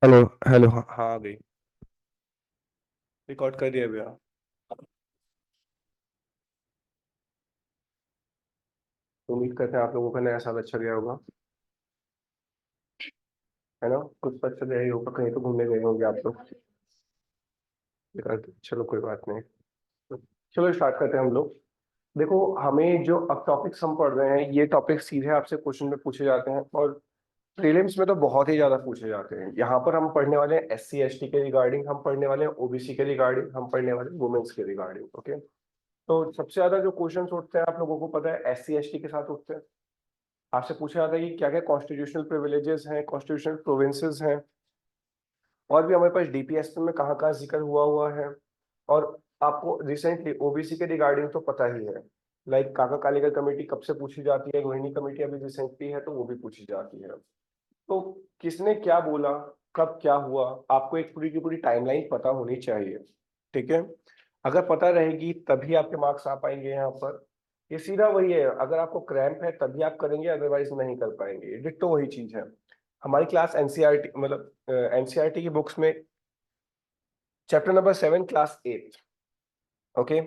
Hello. Hello, हाँ हाँ, आ गई। रिकॉर्ड कर दिया भैया। तो उम्मीद करते हैं आप लोगों का नया साल अच्छा गया होगा। है ना। कुछ तो अच्छा गया ही होगा, कहीं तो घूमने गए होंगे आप लोग। चलो कोई बात नहीं। तो चलो स्टार्ट करते हैं हम लोग। देखो, हमें जो अब टॉपिक्स हम पढ़ रहे हैं, ये टॉपिक सीधे आपसे क्वेश्चन में पूछे जाते हैं, और प्रीलिम्स में तो बहुत ही ज्यादा पूछे जाते हैं। यहाँ पर हम पढ़ने वाले हैं SC ST के रिगार्डिंग, हम पढ़ने वाले हैं OBC के रिगार्डिंग, हम पढ़ने वाले हैं वुमेन्स के रिगार्डिंग। ओके। तो सबसे ज्यादा जो क्वेश्चन उठते हैं, आप लोगों को पता है, SC ST के साथ उठते हैं। आपसे पूछा जाता है कि क्या क्या कॉन्स्टिट्यूशनल प्रिविलेजेस हैं, कॉन्स्टिट्यूशनल प्रोविंसेस हैं, और भी हमारे पास DPSP में कहाँ कहाँ जिक्र हुआ हुआ है। और आपको रिसेंटली OBC के रिगार्डिंग तो पता ही है, लाइक काका कालेकर कमेटी कब से पूछी जाती है, रोहिणी कमेटी अभी रिसेंटली है तो वो भी पूछी जाती है। तो किसने क्या बोला, कब क्या हुआ, आपको एक पूरी की पूरी टाइमलाइन पता होनी चाहिए। ठीक है। अगर पता रहेगी तभी आपके मार्क्स आ पाएंगे यहाँ पर। ये सीधा वही है, अगर आपको क्रैम्प है तभी आप करेंगे, अदरवाइज नहीं कर पाएंगे। डिट्टो वही चीज है। हमारी क्लास NCERT, मतलब NCERT की बुक्स में chapter number 7 class 8, okay,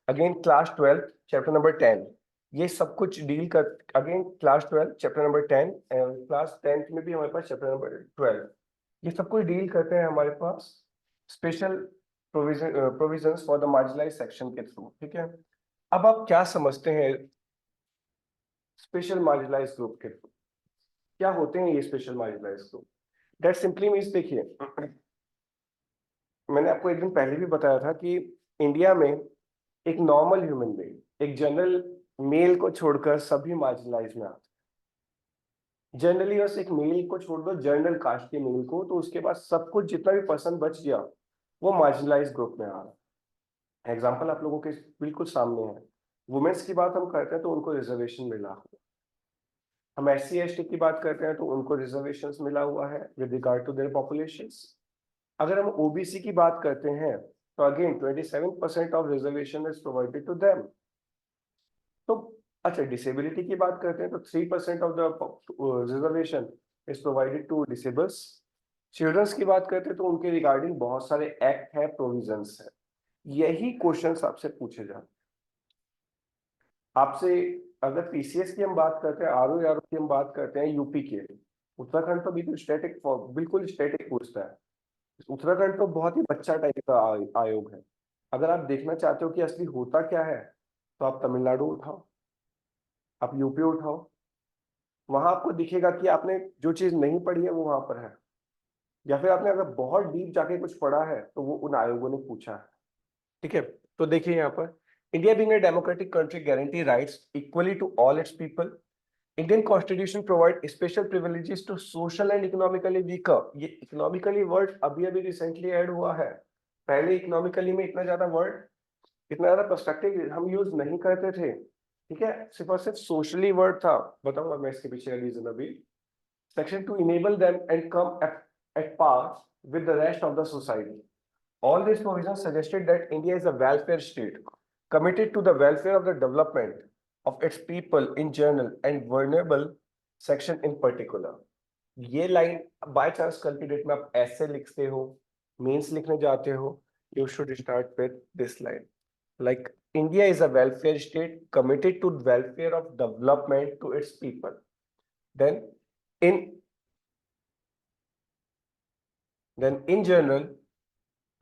again class 12 chapter number 10, ये सब कुछ डील कर। Again class 12 chapter number 10, class 10th में भी हमारे पास चैप्टर नंबर 12, ये सब कुछ डील करते हैं हमारे पास special provisions for the marginalise section के थ्रू। ठीक है। अब आप क्या समझते हैं स्पेशल मार्जिनलाइज ग्रुप के थ्रू? क्या होते हैं ये special marginalise group? That simply means, देखिए, मैंने आपको एक दिन पहले भी बताया था कि इंडिया में एक नॉर्मल ह्यूमन बीइंग, एक जनरल मेल को छोड़कर सभी मार्जिनलाइज में आते हैं। जनरली बस एक मेल को छोड़ दो, जनरल कास्ट के मेल को, तो उसके बाद सब कुछ जितना भी पर्सन बच गया वो मार्जिनलाइज ग्रुप में आ रहा है। एग्जाम्पल आप लोगों के बिल्कुल सामने है। वुमेन्स की बात हम करते हैं तो उनको रिजर्वेशन मिला हुआ। हम SC ST की बात करते हैं तो उनको रिजर्वेशन मिला हुआ है with regard to their population. अगर हम OBC की बात करते हैं तो again 27% of reservation is provided to them. तो अच्छा, डिसेबिलिटी की बात करते हैं तो 3% of the reservation is provided to disables. Childrens की बात करते हैं तो उनके रिगार्डिंग बहुत सारे एक्ट है, प्रोविजंस है। यही क्वेश्चंस आपसे पूछे जाते हैं आपसे। अगर PCS की हम बात करते हैं, RO की हम बात करते हैं, यूपी के, उत्तराखंड तो बिल्कुल स्टैटिक, बिल्कुल स्टैटिक पूछता है। उत्तराखंड तो बहुत ही बच्चा टाइप का आयोग है। अगर आप देखना चाहते हो कि असली होता क्या है, तो आप तमिलनाडु उठाओ, आप यूपी उठाओ, वहां आपको दिखेगा कि आपने जो चीज नहीं पढ़ी है वो वहां पर है, या फिर आपने अगर बहुत डीप जाके कुछ पढ़ा है तो वो उन आयोगों ने पूछा है। ठीक है। तो देखिए यहाँ पर, India being a democratic country guarantee rights equally to all its people. Indian Constitution provide special privileges to social and economically weaker. ये इकोनॉमिकली वर्ड अभी अभी रिसेंटली ऐड हुआ है। पहले इकोनॉमिकली में इतना ज्यादा वर्ड, इतना ज्यादा पर्सपेक्टिव हम यूज नहीं करते थे। ठीक है, सिर्फ और सिर्फ सोशली वर्ड था। बताऊंगा मैं इसके पीछे का रीजन अभी। Section to enable them and come at par with the rest of the society. All these provisions suggested that India is a welfare state, committed to the welfare of the development of its people in general and vulnerable section in particular. ये line by chance कल की date में आप ऐसे लिखते हो, means लिखने जाते हो, you should start with this line, like India is a welfare state committed to welfare of development to its people. Then in in general,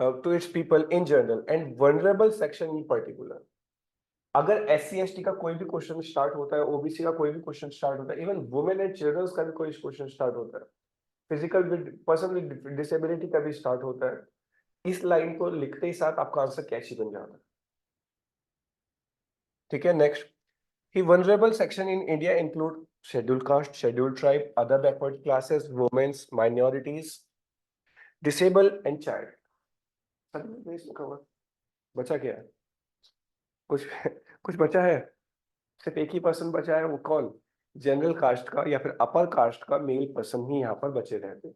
to its people in general and vulnerable section in particular. अगर SC ST का कोई भी question start होता है, OBC का कोई भी question start होता है, इवन वुमेन एंड चिल्ड्रंस का भी कोई क्वेश्चन स्टार्ट होता है, physical with person with disability का भी स्टार्ट होता है, इस लाइन को लिखते ही साथ आपका आंसर कैच ही बन जाता है। ठीक है, next. The vulnerable section in India include scheduled caste, scheduled tribe, other backward classes, women, minorities, disabled and child. Sir मैं इसमें cover बचा क्या है? कुछ कुछ बचा है? सिर्फ एक ही पर्सन बचा है, वो कौन? जनरल कास्ट का या फिर अपर कास्ट का मेल पर्सन ही यहाँ पर बचे रहते हैं।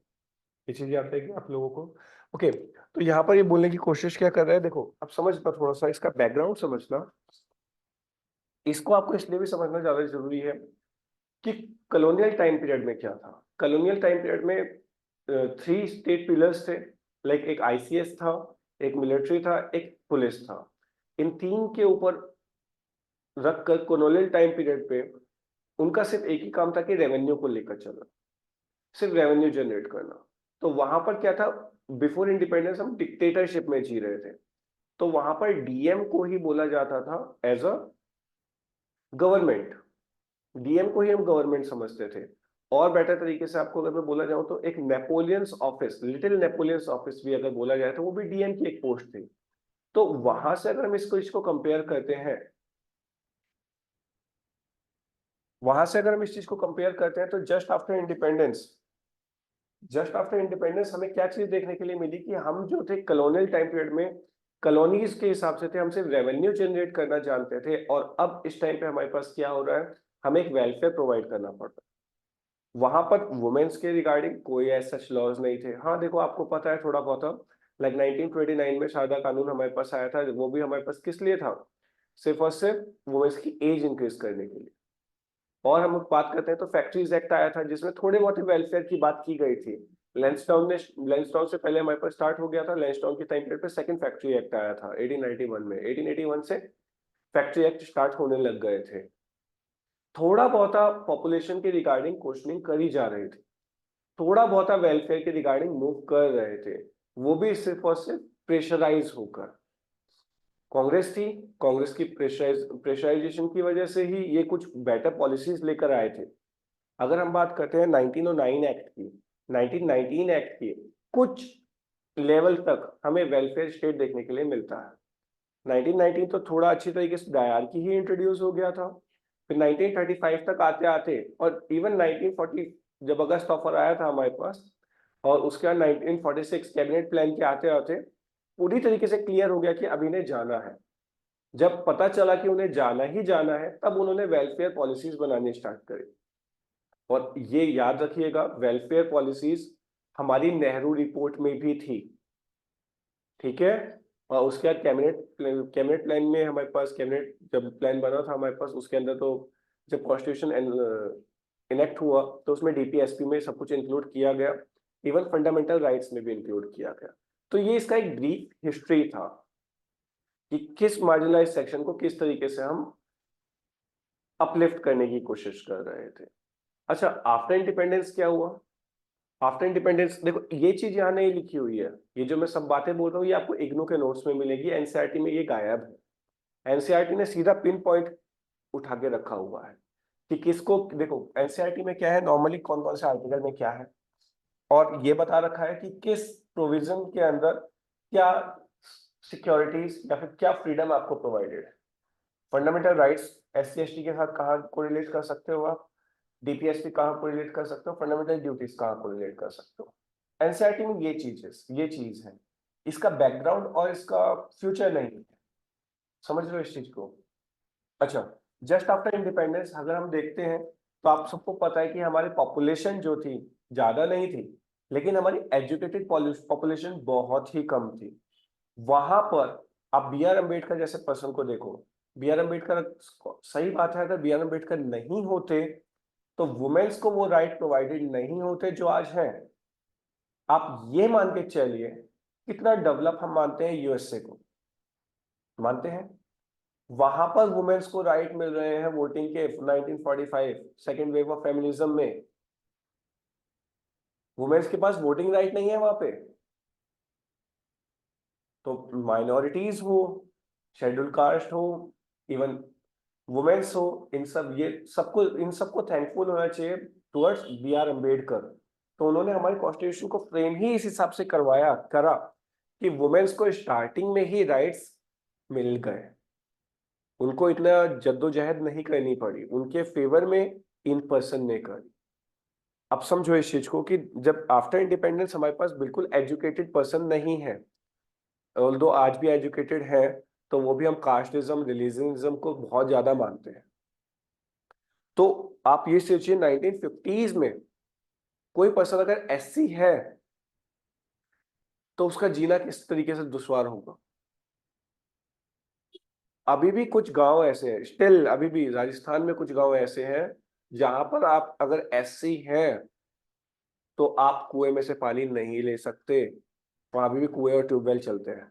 ये चीज याद रहेगी आप लोगों को। ओके। तो यहाँ पर ये बोलने की कोशिश क्या कर रहे हैं, देखो अब समझना, थोड़ा सा इसका बैकग्राउंड समझना। इसको आपको इसलिए भी समझना ज्यादा जरूरी है कि कॉलोनियल टाइम पीरियड में क्या था। कॉलोनियल टाइम पीरियड में 3 स्टेट पिलर्स थे, लाइक एक आईसीएस था, एक मिलिट्री था, एक पुलिस था। इन 3 के ऊपर रखकर कॉलोनियल टाइम पीरियड पे उनका सिर्फ एक ही काम था कि रेवेन्यू को लेकर चलना, सिर्फ रेवेन्यू जनरेट करना। तो वहां पर क्या था, बिफोर इंडिपेंडेंस हम डिक्टेटरशिप में जी रहे थे, तो वहां पर डीएम को ही बोला जाता था एज अ गवर्नमेंट, डीएम को ही हम गवर्नमेंट समझते थे। और बेटर तरीके से आपको अगर मैं बोला जाऊं तो एक Napoleon's office, little Napoleon's office भी अगर बोला जाए तो वो भी डीएम की एक पोस्ट थी। तो वहां से अगर हम इसको कंपेयर करते हैं, वहां से अगर हम इस चीज को कंपेयर करते हैं तो जस्ट आफ्टर इंडिपेंडेंस हमें क्या चीज देखने के लिए मिली कि हम जो थे कॉलोनियल टाइम पीरियड में कॉलोनीज के हिसाब से थे, हम सिर्फ रेवेन्यू जनरेट करना जानते थे, और अब इस टाइम पे हमारे पास क्या हो रहा है, हमें एक वेलफेयर प्रोवाइड करना पड़ रहा है। वहां पर वुमेन्स के रिगार्डिंग कोई ऐसा लॉज नहीं थे। हाँ देखो, आपको पता है थोड़ा बहुत, लाइक 1929 में सादा कानून हमारे पास आया था, वो भी हमारे पास किस लिए था, सिर्फ और सिर्फ वुमेन्स की एज इंक्रीज करने के लिए। और हम बात करते हैं तो फैक्ट्रीज एक्ट आया था जिसमें थोड़े बहुत ही वेलफेयर की बात की गई थी। लैंसडाउन से पहले हमारे पास स्टार्ट हो गया था, लैंसडाउन के टाइम पीरियड पे सेकंड फैक्ट्री एक्ट आया था 1891 में, 1881 से फैक्ट्री एक्ट स्टार्ट होने लग गए थे। थोड़ा बहुत पॉपुलेशन के रिगार्डिंग क्वेश्चनिंग करी जा रही थी, थोड़ा बहुत वेलफेयर के रिगार्डिंग मूव कर रहे थे, वो भी सिर्फ और सिर्फ प्रेशराइज होकर। कांग्रेस थी, कांग्रेस की प्रेशराइजेशन की वजह से ही ये कुछ बेटर पॉलिसीज लेकर आए थे। अगर हम बात करते हैं 1909 एक्ट की, 1919 एक्ट की, कुछ लेवल तक हमें वेलफेयर स्टेट देखने के लिए मिलता है। 1919 तो थोड़ा अच्छी तरीके से डायरार्की ही इंट्रोड्यूस हो गया था, फिर 1935 तक आते आते, और इवन 1940 जब अगस्त ऑफर आया था हमारे पास, और उसके बाद 1946 कैबिनेट प्लान के आते आते पूरी तरीके से क्लियर हो गया कि अब इन्हें जाना है। जब पता चला कि उन्हें जाना ही जाना है, तब उन्होंने वेलफेयर पॉलिसीज बनानी स्टार्ट करी। और ये याद रखिएगा, वेलफेयर पॉलिसीज हमारी नेहरू रिपोर्ट में भी थी, ठीक है। और उसके बाद कैबिनेट प्लान में हमारे पास, कैबिनेट जब प्लान बना था हमारे पास, उसके अंदर तो जब कॉन्स्टिट्यूशन इनेक्ट हुआ तो उसमें डीपीएसपी में सब कुछ इंक्लूड किया गया, इवन फंडामेंटल राइट्स में भी इंक्लूड किया गया। तो ये इसका एक ब्रीफ हिस्ट्री था कि किस मार्जिनलाइज सेक्शन को किस तरीके से हम अपलिफ्ट करने की कोशिश कर रहे थे। अच्छा, आफ्टर इंडिपेंडेंस क्या हुआ? आफ्टर इंडिपेंडेंस देखो, ये चीज यहाँ नहीं लिखी हुई है, ये जो मैं सब बातें बोल रहा हूँ ये आपको इग्नू के नोट्स में मिलेगी, एनसीईआरटी में ये गायब है। एनसीईआरटी ने सीधा पिन पॉइंट उठा के रखा हुआ है कि किसको, देखो एनसीईआरटी में क्या है, नॉर्मली कौन कौन से आर्टिकल में क्या है, और ये बता रखा है कि किस प्रोविजन के अंदर क्या सिक्योरिटीज या फिर क्या फ्रीडम आपको प्रोवाइडेड है। फंडामेंटल राइट्स एससी एसटी के साथ कहाँ कोरिलेट कर सकते हो आप, डीपीएसपी कहाँ कोरिलेट कर सकते हो, फंडामेंटल ड्यूटीज कहाँ कोरिलेट कर सकते हो। एनसीईआरटी में ये चीज है, इसका बैकग्राउंड और इसका फ्यूचर नहीं है, समझ लो इस चीज को। अच्छा, जस्ट आफ्टर इंडिपेंडेंस अगर हम देखते हैं तो आप सबको पता है कि हमारी पॉपुलेशन जो थी ज्यादा नहीं थी, लेकिन हमारी एजुकेटेड पॉपुलेशन बहुत ही कम थी। वहां पर आप बी आर अम्बेडकर जैसे पर्सन को देखो, बी आर अम्बेडकर, सही बात है, अगर बी आर अम्बेडकर नहीं होते तो वुमेन्स को वो राइट प्रोवाइडेड नहीं होते जो आज हैं। आप ये मान के चलिए, कितना डेवलप हम मानते हैं यूएसए को, मानते हैं, वहां पर वुमेन्स को राइट मिल रहे हैं वोटिंग के 1945 सेकेंड वेव ऑफ फेमिनिज्म में। वुमेन्स के पास वोटिंग राइट नहीं है वहां पे, तो माइनॉरिटीज हो, शेड्यूल कास्ट हो, इवन वुमेन्स हो, इन सबको थैंकफुल होना चाहिए टुवर्ड्स बी आर अम्बेडकर। तो उन्होंने हमारे कॉन्स्टिट्यूशन को फ्रेम ही इस हिसाब से करा कि वुमेन्स को स्टार्टिंग में ही राइट्स मिल गए, उनको इतना जद्दोजहद नहीं करनी पड़ी, उनके फेवर में इन पर्सन ने करी। अब समझो इस चीज को कि जब आफ्टर इंडिपेंडेंस हमारे पास बिल्कुल एजुकेटेड पर्सन नहीं है, ऑल्दो आज भी एजुकेटेड है, तो वो भी हम कास्टिज्म रिलीजनिज्म को बहुत ज्यादा मानते हैं। तो आप ये सोचिए 1950s में कोई पर्सन अगर एससी है तो उसका जीना किस तरीके से दुश्वार होगा। अभी भी कुछ गांव ऐसे हैं, स्टिल अभी भी राजस्थान में कुछ गांव ऐसे हैं जहां पर आप अगर एससी हैं तो आप कुएं में से पानी नहीं ले सकते, वहां भी कुएं और ट्यूबवेल चलते हैं।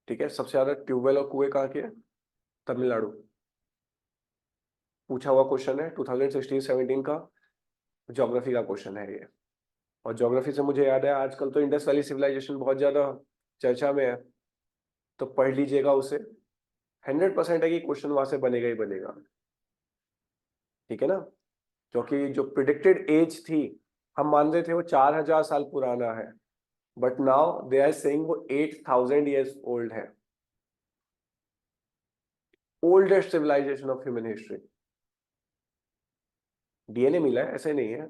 ठीक है, सबसे ज्यादा ट्यूबवेल और कुएं कहाँ के हैं? तमिलनाडु। पूछा हुआ क्वेश्चन है 2016-17 का, ज्योग्राफी का क्वेश्चन है ये। और ज्योग्राफी से मुझे याद है आजकल तो इंडस वैली सिविलाइजेशन बहुत ज्यादा चर्चा में है, तो पढ़ लीजिएगा उसे। 100% है कि क्वेश्चन वहां से बनेगा ही बनेगा। ठीक है ना, क्योंकि जो प्रिडिक्टेड एज थी, हम मान रहे थे वो 4000 साल पुराना है, but now they are saying वो 8000 ईयर्स ओल्ड है। Oldest civilization of human history. DNA मिला है, ऐसे नहीं है।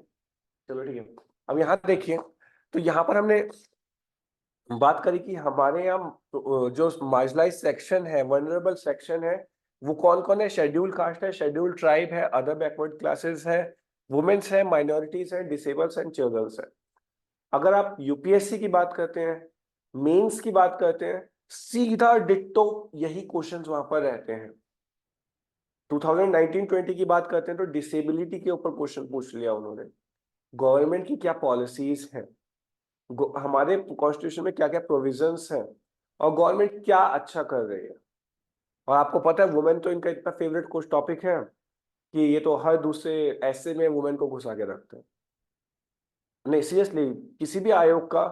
चलो ठीक है, अब यहाँ देखिए, तो यहाँ पर हमने बात करी कि हमारे यहाँ जो मार्जिनलाइज सेक्शन है, वनरेबल सेक्शन है, वो कौन कौन है? शेड्यूल कास्ट है, शेड्यूल ट्राइब है, अदर बैकवर्ड क्लासेस है, वुमेन्स है, माइनॉरिटीज है, डिसेबल्स एंड चिल्ड्रंस है। अगर आप यूपीएससी की बात करते हैं, मेंस की बात करते हैं, सीधा डिट्टो यही क्वेश्चंस वहां पर रहते हैं। 2019-20 की बात करते हैं तो डिसेबिलिटी के ऊपर क्वेश्चन पूछ लिया उन्होंने। गवर्नमेंट की क्या पॉलिसीज हैं, हमारे कॉन्स्टिट्यूशन में क्या क्या प्रोविजंस हैं, और गवर्नमेंट क्या अच्छा कर रही है। और आपको पता है वुमेन तो इनका इतना फेवरेट कुछ टॉपिक है कि ये तो हर दूसरे ऐसे में वुमेन को घुसा के रखते हैं। नहीं सीरियसली, किसी भी आयोग का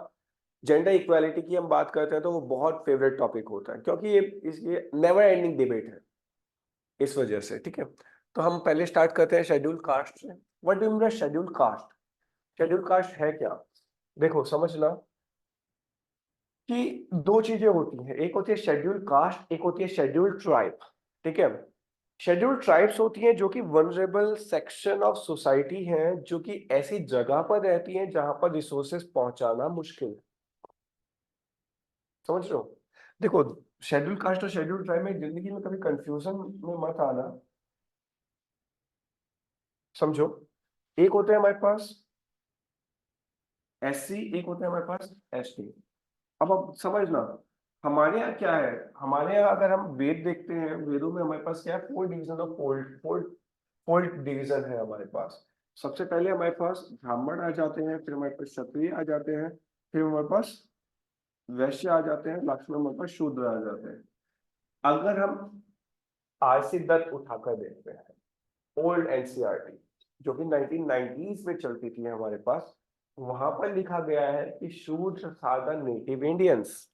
जेंडर इक्वालिटी की हम बात करते हैं तो वो बहुत फेवरेट टॉपिक होता है, क्योंकि ये नेवर एंडिंग डिबेट है इस वजह से। ठीक है, तो हम पहले स्टार्ट करते हैं शेड्यूल कास्ट से। What do you mean by schedule caste? Schedule caste है क्या? देखो समझना कि दो चीजें होती हैं, एक होती है शेड्यूल कास्ट, एक होती है शेड्यूल ट्राइब। ठीक है, शेड्यूल ट्राइब्स होती हैं जो कि वनरेबल सेक्शन ऑफ सोसाइटी हैं, जो कि ऐसी जगह पर रहती हैं जहां पर रिसोर्सेज पहुंचाना मुश्किल है। समझ रहे हो? देखो, शेड्यूल कास्ट और शेड्यूल ट्राइब में जिंदगी में कभी कंफ्यूजन में मत आना। समझो, एक होते हैं हमारे पास एससी, एक होते हैं हमारे पास एसटी। अब समझना, हमारे यहाँ क्या है, हमारे यहाँ अगर हम वेद देखते हैं, वेदों में हमारे पास क्या है? 4 division of fold fold fold division है हमारे पास। सबसे पहले हमारे पास ब्राह्मण आ जाते हैं, फिर हमारे पास क्षत्रिय आ जाते हैं, फिर हमारे पास वैश्य आ जाते हैं, लास्ट में हमारे पास शूद्र आ जाते हैं। अगर हम आरसी दत्त उठाकर देखते हैं, ओल्ड एनसीईआरटी जो कि 1990s में चलती थी हमारे पास, वहां पर लिखा गया है कि शूद्र आर द नेटिव इंडियंस।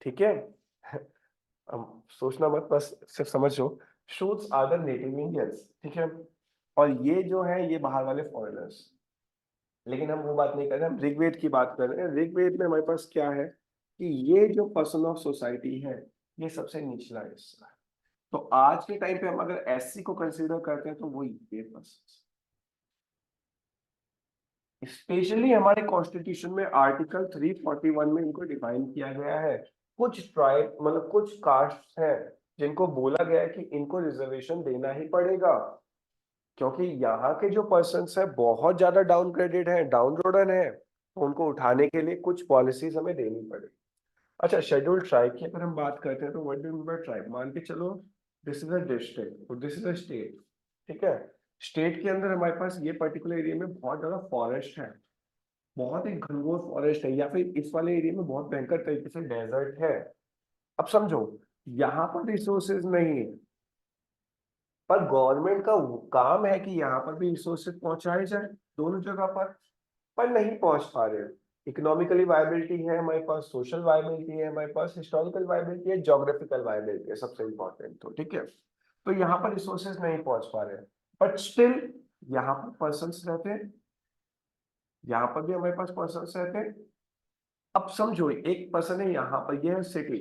ठीक है, अब सोचना मत, बस सिर्फ समझो, शूद्र आर द नेटिव इंडियंस। ठीक है, और ये जो है ये बाहर वाले फॉरेनर्स। लेकिन हम वो बात नहीं कर रहे, हम ऋग्वेद की बात कर रहे हैं। ऋग्वेद में हमारे पास क्या है कि ये जो पर्सन ऑफ सोसाइटी है, ये सबसे निचला हिस्सा है। तो आज के टाइम पे हम अगर एससी को कंसीडर करते हैं तो वो ये पर्सन, स्पेशली हमारे कॉन्स्टिट्यूशन में आर्टिकल 341 में इनको डिफाइन किया गया है। कुछ ट्राइब मतलब कुछ कास्ट हैं जिनको बोला गया है कि इनको रिजर्वेशन देना ही पड़ेगा, क्योंकि यहाँ के जो पर्सन्स है बहुत ज्यादा डाउनग्रेडेड है, डाउनरोडन है, तो उनको उठाने के लिए कुछ पॉलिसीज हमें देनी पड़ेगी। अच्छा, शेड्यूल्ड ट्राइब की अगर हम बात करते हैं तो what do you mean by tribe? मान के चलो दिस इज अ डिस्ट्रिक्ट और दिस इज अ स्टेट। ठीक है, स्टेट के अंदर हमारे पास ये पर्टिकुलर एरिया में बहुत ज्यादा फॉरेस्ट है, बहुत ही घनघोर फॉरेस्ट है, या फिर इस वाले एरिया में बहुत भयंकर तरीके से डेजर्ट है। अब समझो, यहाँ पर रिसोर्सेज नहीं है, पर गवर्नमेंट का काम है कि यहाँ पर भी रिसोर्सेज पहुंचाए जाए दोनों जगह पर नहीं पहुंच पा रहे हैं। इकोनॉमिकली वायबिलिटी है हमारे पास, सोशल वायबिलिटी है हमारे पास, हिस्टोरिकल वायबिलिटी है, ज्योग्राफिकल वायबिलिटी है, सबसे इंपॉर्टेंट तो। ठीक है, तो यहाँ पर रिसोर्सेज नहीं पहुंच पा रहे हैं, बट स्टिल यहाँ पर पर्सन्स रहते हैं, यहाँ पर भी हमारे पास पर्सन्स रहते हैं। अब समझो, एक पर्सन है यहाँ पर, यह है सिटी,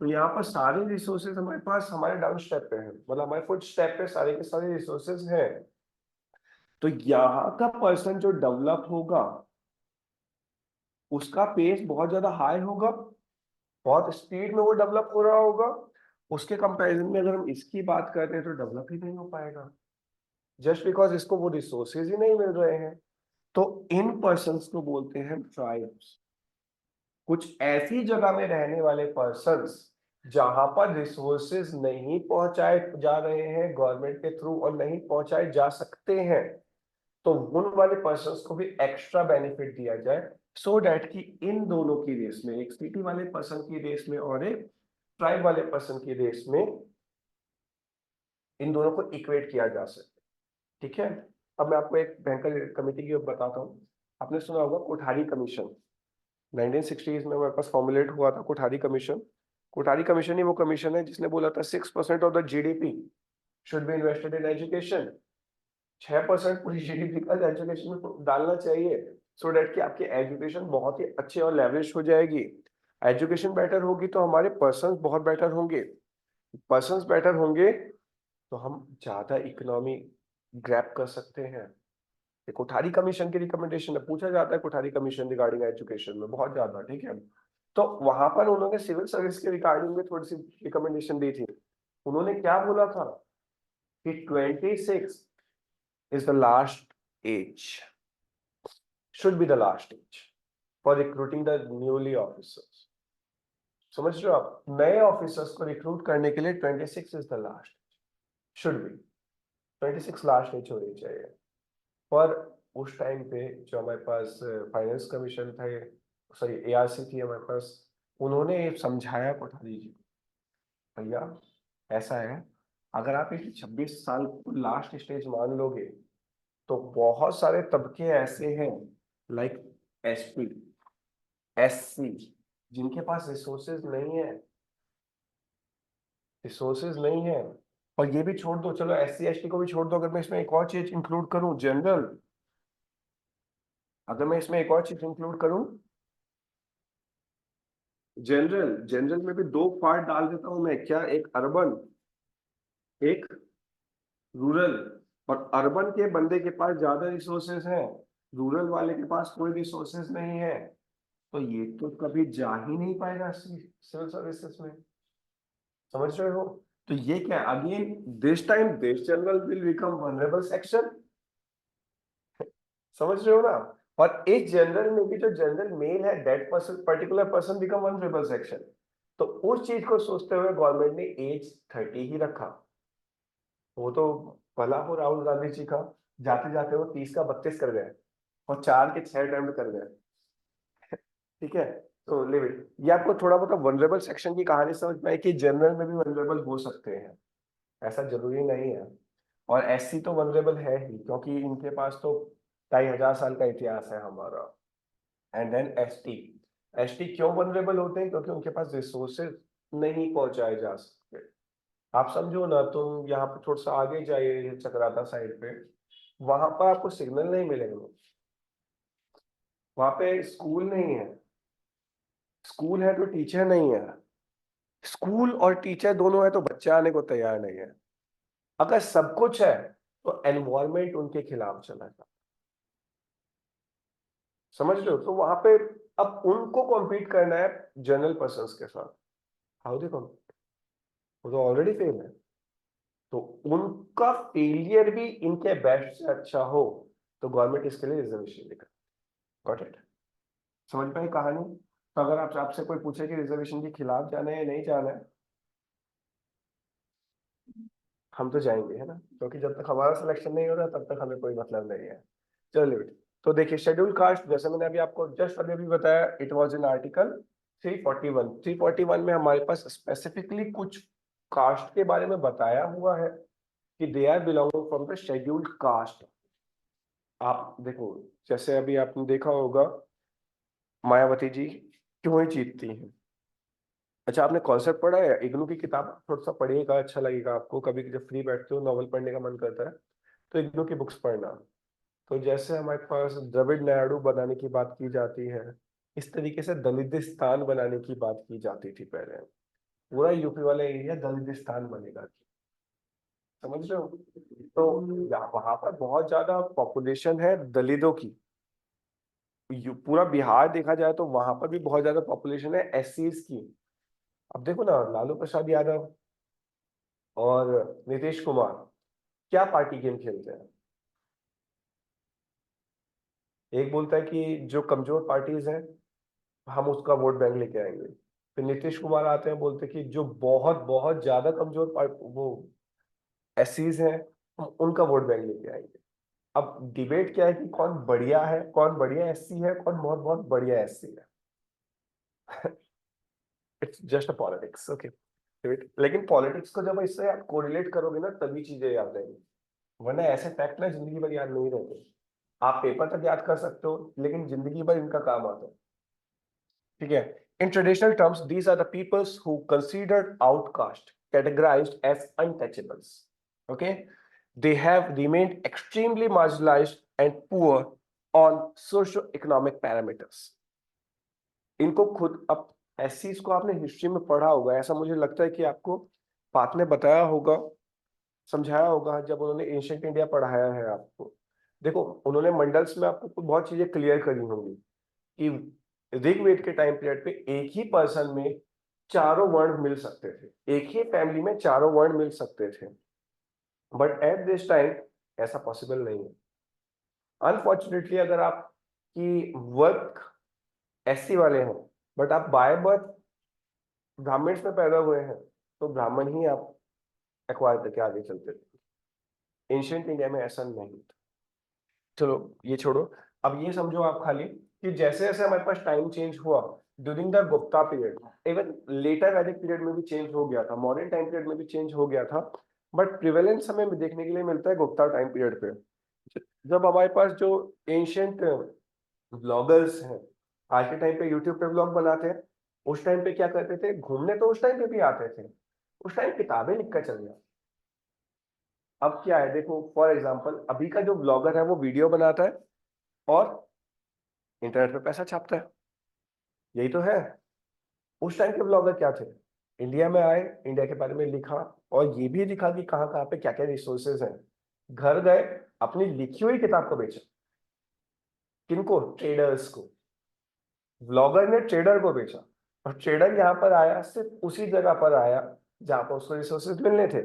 तो यहाँ पर सारे रिसोर्सेज हमारे पास हमारे डाउन स्टेप पे है, मतलब हमारे फुट स्टेप पे सारे के सारे रिसोर्सेज हैं। तो यहाँ का पर्सन जो डेवलप होगा उसका पेस बहुत ज्यादा हाई होगा, बहुत स्पीड में वो डेवलप हो रहा होगा। उसके कंपैरिजन में अगर हम इसकी बात करते हैं तो डेवलप ही नहीं हो पाएगा, जस्ट बिकॉज इसको वो रिसोर्सेज ही नहीं मिल रहे हैं। तो इन पर्सन्स को बोलते हैं ट्राइब्स। कुछ ऐसी जगह में रहने वाले पर्सन्स जहां पर रिसोर्सेज नहीं पहुंचाए जा रहे हैं गवर्नमेंट के थ्रू और नहीं पहुंचाए जा सकते हैं, तो उन वाले पर्सन्स को भी एक्स्ट्रा बेनिफिट दिया जाए, सो डैट कि इन दोनों की रेस में, एक सिटी वाले पर्सन की रेस में और एक ट्राइब वाले पर्सन की रेस में, इन दोनों को इक्वेट किया जा सके। ठीक है। अब मैं आपको एक भयंकर कमेटी की बताता हूँ। आपने सुना होगा कोठारी कमीशन, 1960s में हमारे पास फॉर्मुलेट हुआ था कोठारी कमीशन। कोठारी कमीशन ही वो कमीशन है जिसने बोला था 6% of the GDP should be invested in education. 6% पूरी जीडीपी का एजुकेशन में डालना चाहिए, सो डैट कि आपकी एजुकेशन बहुत ही अच्छी और लेवरेज हो जाएगी। एजुकेशन बेटर होगी तो हमारे पर्सन्स बहुत बेटर होंगे, पर्सन्स बेटर होंगे तो हम ज्यादा इकोनॉमी ग्रैब कर सकते हैं। ये कोठारी कमीशन की रिकमेंडेशन है, पूछा जाता है कोठारी कमीशन रिगार्डिंग एजुकेशन में बहुत ज्यादा। ठीक है। तो वहां पर उन्होंने सिविल सर्विस के रिगार्डिंग में थोड़ी सी रिकमेंडेशन दी थी। उन्होंने क्या बोला था कि 26 is the last age, should be the last age for recruiting the newly officers। समझ रहे हो आप, नए ऑफिसर्स को रिक्रूट करने के लिए 26 is the last, should be 26 last age होनी चाहिए। पर उस टाइम पे जो हमारे पास फाइनेंस कमीशन थे, सॉरी एआरसी थी हमारे पास, उन्होंने समझाया कोठारी जी को, भैया ऐसा है, अगर आप इस 26 साल को लास्ट स्टेज मान लोगे तो बहुत सारे तबके ऐसे हैं लाइक एसपी, एससी, जिनके पास रिसोर्सेज नहीं है, रिसोर्सेज नहीं है। और ये भी छोड़ दो, चलो एससी एसटी को भी छोड़ दो, अगर मैं इसमें एक और चीज इंक्लूड करूं, जनरल, अगर मैं इसमें एक और चीज इंक्लूड करूं, जनरल, जनरल में भी दो पार्ट डाल देता हूं मैं, क्या, एक अर्बन, एक रूरल। और अर्बन के बंदे के पास ज्यादा रिसोर्सेज हैं, रूरल वाले के पास कोई रिसोर्सेज नहीं है, तो ये तो कभी जा ही नहीं पाएगा सिविल सर्विसेज में। समझ रहे हो। तो ये क्या, again this time this general will become vulnerable section. समझ रहे हो ना। और इस जनरल में भी जो जनरल मेल है, that person, particular person become vulnerable section. तो उस चीज को सोचते हुए गवर्नमेंट ने एज 30 ही रखा। वो तो भला हो राहुल गांधी जी का, जाते जाते वो 30 का 32 कर गए और 4 के 6 अटेम्प्ट कर गए। ठीक है। तो लिव इट, ये आपको थोड़ा बहुत वनरेबल सेक्शन की कहानी समझ में आई कि जनरल में भी वनरेबल हो सकते हैं, ऐसा जरूरी नहीं है। और एससी तो वनरेबल है ही, क्योंकि इनके पास तो 2500 साल का इतिहास है हमारा। एंड देन एसटी, एसटी क्यों वनरेबल होते हैं, क्योंकि उनके पास रिसोर्सेज नहीं पहुंचाए जा सकते। आप समझो ना, तुम यहाँ पे थोड़ा सा आगे जाइए चक्राता साइड पे, वहां पर आपको सिग्नल नहीं मिलेगा, वहां पे स्कूल नहीं है, स्कूल है तो टीचर नहीं है, स्कूल और टीचर दोनों है तो बच्चे आने को तैयार नहीं है। अगर सब कुछ है तो एनवायरमेंट उनके खिलाफ चला जाता। समझ रहे हो। तो वहां पे अब उनको कॉम्पीट करना है जनरल पर्सन्स के साथ, हाउ दे कॉम्पीट, वो तो ऑलरेडी फेल है। तो उनका फेलियर भी इनके बेस्ट से अच्छा हो, तो गवर्नमेंट इसके लिए रिजर्वेशन देगा। Got it. समझ पाए कहानी। तो अगर आप आपसे कोई पूछे कि रिजर्वेशन के खिलाफ जाना है या नहीं जाना है, हम तो जाएंगे, है ना, क्योंकि जब तक हमारा सिलेक्शन नहीं हो रहा तब तक हमें कोई मतलब नहीं है। चलिए बेटे, तो देखिए शेड्यूल कास्ट, जैसे मैंने अभी आपको जस्ट अभी अभी बताया, इट वाज इन आर्टिकल 341। 341 में हमारे पास स्पेसिफिकली कुछ कास्ट के बारे में बताया हुआ है कि they are belonging from the scheduled caste. आप देखो, जैसे अभी आपने देखा होगा मायावती जी क्यों ही जीतती हैं। अच्छा, आपने कॉन्सेप्ट पढ़ा है, इग्नू की किताब थोड़ा सा पढ़िएगा, अच्छा लगेगा आपको। कभी जब फ्री बैठते हो नॉवल पढ़ने का मन करता है तो इग्नू की बुक्स पढ़ना। तो जैसे हमारे पास द्रविड़ नायडू बनाने की बात की जाती है, इस तरीके से दलितिस्तान बनाने की बात की जाती थी पहले। पूरा यूपी वाला एरिया दलितिस्तान बनेगा। समझ रहे हो। तो वहां पर बहुत ज्यादा पॉपुलेशन है दलितों की। पूरा बिहार देखा जाए तो वहां पर भी बहुत ज्यादा पॉपुलेशन है एससीज की। अब देखो ना, लालू प्रसाद यादव और नीतीश कुमार क्या पार्टी गेम खेलते हैं। एक बोलता है कि जो कमजोर पार्टीज हैं हम उसका वोट बैंक लेके आएंगे, फिर नीतीश कुमार आते हैं बोलते हैं कि जो बहुत बहुत ज्यादा कमजोर वो एससीज हैं हम उनका वोट बैंक लेके आएंगे। अब डिबेट क्या है कि कौन बढ़िया है, कौन बढ़िया एससी है, कौन बहुत बहुत बढ़िया एससी है। It's just a politics, okay. लेकिन पॉलिटिक्स को जब इससे आप कोरिलेट करोगे ना तभी चीजें याद आएंगी, वरना ऐसे फैक्ट ना जिंदगी भर याद नहीं रहते। आप पेपर तक याद कर सकते हो लेकिन जिंदगी भर इनका काम आता है। ठीक है। In traditional terms, these are the peoples who considered outcast, categorized as untouchables. Okay, they have remained extremely marginalized and poor on socio-economic parameters. इनको खुद अब एससीज को आपने हिस्ट्री में पढ़ा होगा, ऐसा मुझे लगता है कि आपको बात ने बताया होगा, समझाया होगा जब उन्होंने एंशिएंट इंडिया पढ़ाया है आपको। देखो उन्होंने मंडल्स में आपको बहुत चीजें क्लियर करी होंगी कि ऋग्वेद के टाइम पीरियड पे एक ही पर्सन में चारों वर्ण मिल सकते थे, एक ही फैमिली में चारों वर्ण मिल सकते थे, बट एट दिस टाइम ऐसा पॉसिबल नहीं है। अनफॉर्चुनेटली अगर आप की वर्क एससी वाले हैं बट आप बाय बर्थ ब्राह्मण्स में पैदा हुए हैं तो ब्राह्मण ही आप एक्वायर करके आगे चलते थे। एंशिएंट इंडिया में ऐसा नहीं था। चलो ये छोड़ो, अब ये समझो आप खाली कि जैसे जैसे हमारे पास टाइम चेंज हुआ during the Gupta period, even later Vedic period में भी चेंज हो गया था, मॉडर्न टाइम पीरियड में भी चेंज हो गया था, बट प्रिवेलेंस हमें देखने के लिए मिलता है गुप्ता टाइम पीरियड पे। जब हमारे पास जो एंशियंट ब्लॉगर्स हैं आज के टाइम पे यूट्यूब पे ब्लॉग बनाते हैं, उस टाइम पे क्या करते थे, घूमने तो उस टाइम पे भी आते थे, उस टाइम किताबें लिखकर चल गया। अब क्या है देखो, फॉर एग्जाम्पल अभी का जो ब्लॉगर है वो वीडियो बनाता है और इंटरनेट पे पैसा छापता है, यही तो है। उस टाइम के ब्लॉगर क्या थे, इंडिया में आए, इंडिया के बारे में लिखा और ये भी लिखा कि कहाँ कहाँ पे क्या क्या रिसोर्सेज हैं, घर गए अपनी लिखी हुई किताब को बेचा। किनको, ट्रेडर्स को। ब्लॉगर ने ट्रेडर को बेचा और ट्रेडर यहाँ पर आया, सिर्फ उसी जगह पर आया जहां पर उसको रिसोर्सेज मिलने थे,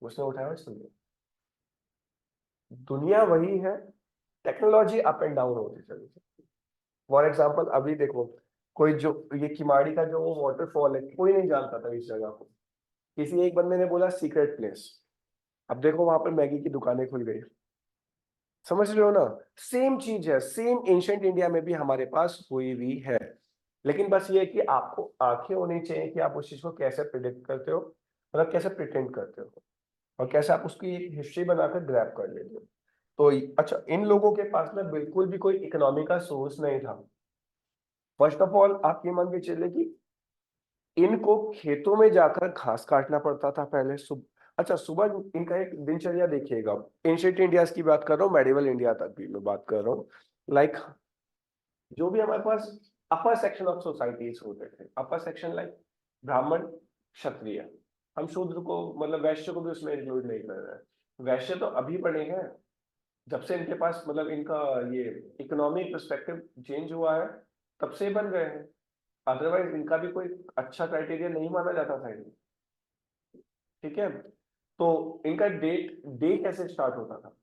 उसने उठाया और चल गया। दुनिया वही है, टेक्नोलॉजी अप एंड डाउन होती चली। फॉर एग्जाम्पल अभी देखो, कोई जो ये किमाड़ी का जो वाटरफॉल है कोई नहीं जानता था इस जगह को, किसी एक बंदे ने बोला सीक्रेट प्लेस, अब देखो वहां पर मैगी की दुकानें खुल गई। समझ रहे हो ना, सेम चीज है, सेम एंशिएंट इंडिया में भी हमारे पास हुई हुई है। लेकिन बस ये है कि आपको आंखें होनी चाहिए कि आप उस चीज को कैसे प्रिडिक्ट करते हो, मतलब कैसे प्रिटेंड करते हो और कैसे आप उसकी हिस्ट्री बनाकर ग्रैब कर लेते हो। तो अच्छा, इन लोगों के पास में बिल्कुल भी कोई इकोनॉमी का सोर्स नहीं था। फर्स्ट ऑफ ऑल आप ये मान के चले कि इनको खेतों में जाकर घास काटना पड़ता था पहले। अच्छा, सुबह इनका एक दिनचर्या देखिएगा, एंशिएंट इंडिया की बात कर रहा हूँ, मेडिवल इंडिया तक भी मैं बात कर रहा हूँ। लाइक जो भी हमारे पास अपर सेक्शन ऑफ सोसाइटीज होते थे, अपर सेक्शन लाइक ब्राह्मण, क्षत्रिय, हम शूद्र को मतलब वैश्य को भी उसमें इंक्लूड नहीं कर रहे हैं। वैश्य तो अभी बने हैं जब से इनके पास मतलब इनका ये इकोनॉमिक पर्सपेक्टिव चेंज हुआ है, तब से बन गए हैं। अदरवाइज इनका भी कोई अच्छा क्राइटेरिया नहीं माना जाता था इनको। ठीक है। तो इनका डे कैसे स्टार्ट होता था,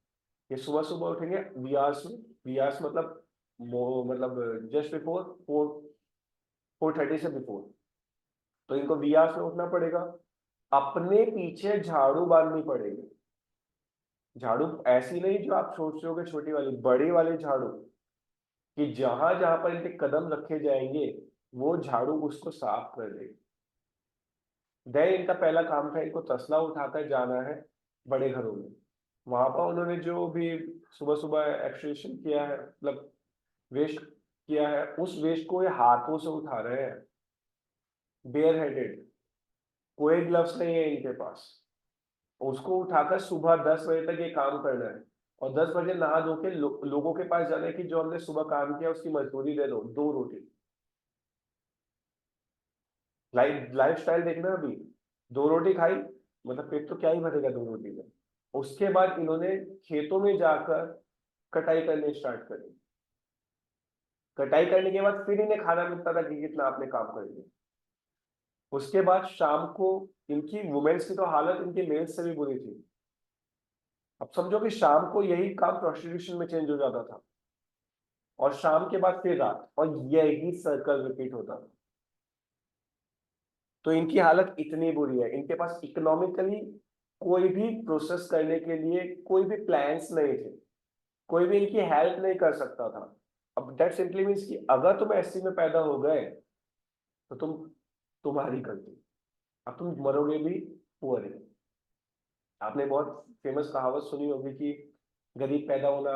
ये सुबह सुबह उठेंगे वियास में, वियास मतलब मतलब जस्ट बिफोर 4:30 से बिफोर, तो इनको वियास में उठना पड़ेगा, अपने पीछे झाड़ू बांधनी पड़ेगी। झाड़ू ऐसी नहीं जो आप सोच रहे हो छोटी वाली, बड़ी वाली झाड़ू, कि जहां जहां पर इनके कदम रखे जाएंगे वो झाड़ू उसको साफ कर देगी। देन इनका पहला काम था, इनको तसला उठाकर जाना है बड़े घरों में, वहां पर उन्होंने जो भी सुबह सुबह एक्सट्रैक्शन किया है, मतलब वेस्ट किया है, उस वेस्ट को ये हाथों से उठा रहे हैं, बेयर हेडेड, कोई ग्लव्स नहीं है इनके पास। उसको उठाकर सुबह 10 बजे तक ये काम करना है और 10 बजे नहा धो के लोगों के पास जाना है कि जो हमने सुबह काम किया उसकी मजदूरी दे दो, 2 रोटी। लाइफ स्टाइल देखना अभी, 2 रोटी खाई मतलब पेट तो क्या ही भरेगा 2 रोटी में। उसके बाद इन्होंने खेतों में जाकर कटाई करने स्टार्ट करी, कटाई करने के बाद फिर इन्हें खाना मिलता था कि कितना आपने काम कर लिया। उसके बाद शाम को इनकी वुमेन्स की तो हालत इनके मेल्स से भी बुरी थी। अब समझो कि शाम को यही काम प्रोस्टिट्यूशन में चेंज हो जाता था और शाम के बाद फिर रात, और यही सर्कल रिपीट होता था। तो इनकी हालत इतनी बुरी है, इनके पास इकोनॉमिकली कोई भी प्रोसेस करने के लिए कोई भी प्लान्स नहीं थे। कोई भी इनकी हेल्प नहीं कर सकता था। अब दैट सिंपली मीन्स कि अगर तुम एससी में पैदा हो गए तो तुम्हारी गलती, अब तुम मरोगे भी पुअर ही। आपने बहुत फेमस कहावत सुनी होगी कि गरीब पैदा होना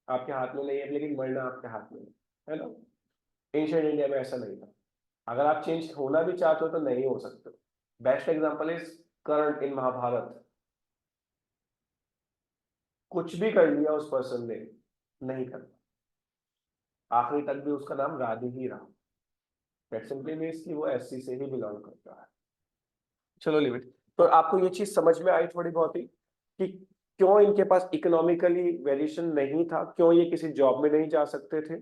आपके हाथ में नहीं है, लेकिन मरना आपके हाथ में है ना। एंशिएंट इंडिया में ऐसा नहीं था। अगर आप चेंज होना भी चाहते हो तो नहीं हो सकते। बेस्ट एग्जांपल इज कर्ण इन महाभारत। कुछ भी कर लिया उस पर्सन ने, नहीं कर, आखिरी तक भी उसका नाम राधे ही रहा। दैट सिंपली मीन्स कि वो एससी से ही बिलोंग करता है। चलो लिमिट। तो आपको ये चीज समझ में आई थोड़ी बहुत ही कि क्यों इनके पास इकोनॉमिकली वेरिएशन नहीं था, क्यों ये किसी जॉब में नहीं जा सकते थे,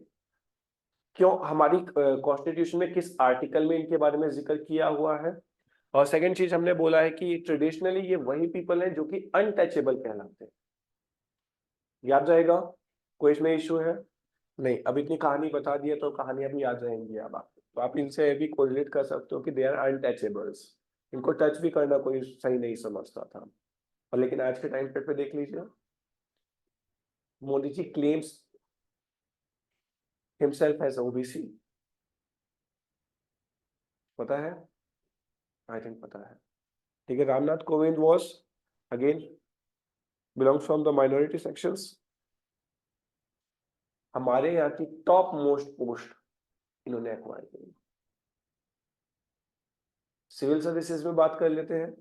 क्यों हमारी कॉन्स्टिट्यूशन में किस आर्टिकल में इनके बारे में जिक्र किया हुआ है। और सेकंड चीज हमने बोला है कि ट्रेडिशनली ये वही पीपल हैं जो कि अनटचेबल कहलाते हैं। याद रहेगा? कोई इसमें इश्यू है? नहीं। अब इतनी कहानी बता दी है तो कहानी अभी याद रहेंगी अब आपको, तो आप इनसे भी कोरिलेट कर सकते हो कि दे आर अनटचेबल्स। इनको टच भी करना कोई सही नहीं समझता था। और लेकिन आज के टाइम पे देख लीजिए, Modi ji claims himself as OBC. पता है? आई थिंक पता है। ठीक है। Ramnath Kovind was again belongs from the minority sections. हमारे यहाँ की टॉप मोस्ट पोस्ट इन्होंने एक्वायर करी। सिविल सर्विसेज में बात कर लेते हैं।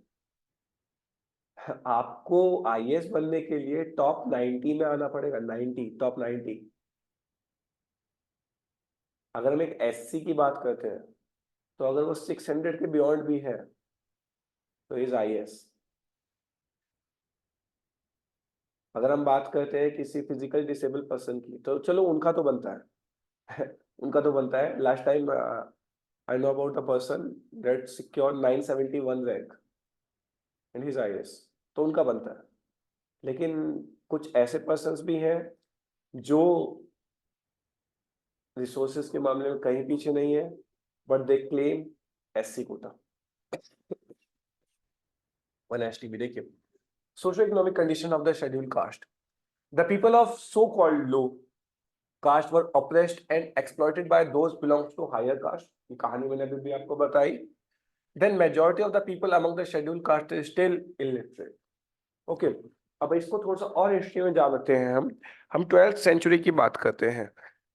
आपको आईएएस बनने के लिए टॉप 90 में आना पड़ेगा। 90, टॉप 90। अगर हम एक एससी की बात करते हैं तो अगर वो 600 के बियॉन्ड भी है तो इज आईएएस। अगर हम बात करते हैं किसी फिजिकल डिसेबल पर्सन की तो चलो उनका तो बनता है उनका तो बनता है। Last time I know about a person that secure 971 rank in his IAS, तो उनका बनता है। लेकिन कुछ ऐसे पर्सन्स भी हैं जो रिसोर्सेज के मामले में कहीं पीछे नहीं है, but they claim SC quota. One STB. देखिए, socio economic condition of the schedule caste. The people of so called low caste were oppressed and exploited by those belongs to higher caste। ये कहानी मैंने अभी भी आपको बताई। Then majority of the people among the scheduled caste is still illiterate। Okay. अब इसको थोड़ा सा और हिस्ट्री में जानते हैं हम 12th सेंचुरी की बात करते हैं।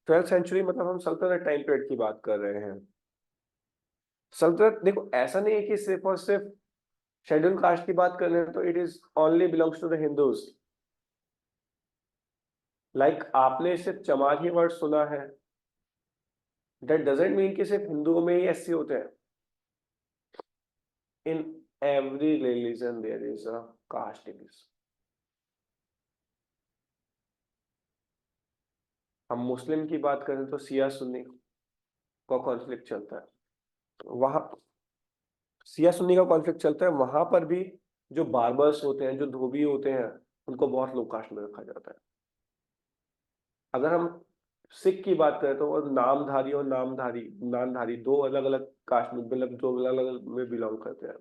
12th सेंचुरी मतलब हम सल्तनत टाइम पीरियड की बात कर रहे हैं। सल्तनत देखो, ऐसा नहीं है कि सिर्फ और सिर्फ शेड्यूल कास्ट की बात कर रहे हैं तो it is only belongs to the Hindus. Like आपने सिर्फ चमार ही वर्ड सुना है, दैट डजंट मीन कि सिर्फ हिंदुओं में ही एससी होते हैं। In every religion there is a caste division. हम मुस्लिम की बात करें तो सिया सुन्नी का कॉन्फ्लिक्ट चलता है। वहां सिया सुन्नी का कॉन्फ्लिक्ट चलता है, वहां पर भी जो बार्बर्स होते हैं, जो धोबी होते हैं, उनको बहुत लो कास्ट में रखा जाता है। अगर हम सिख की बात करें तो वो नामधारी और नामधारी दो अलग अलग कास्ट में, मतलब दो अलग अलग में बिलोंग करते हैं।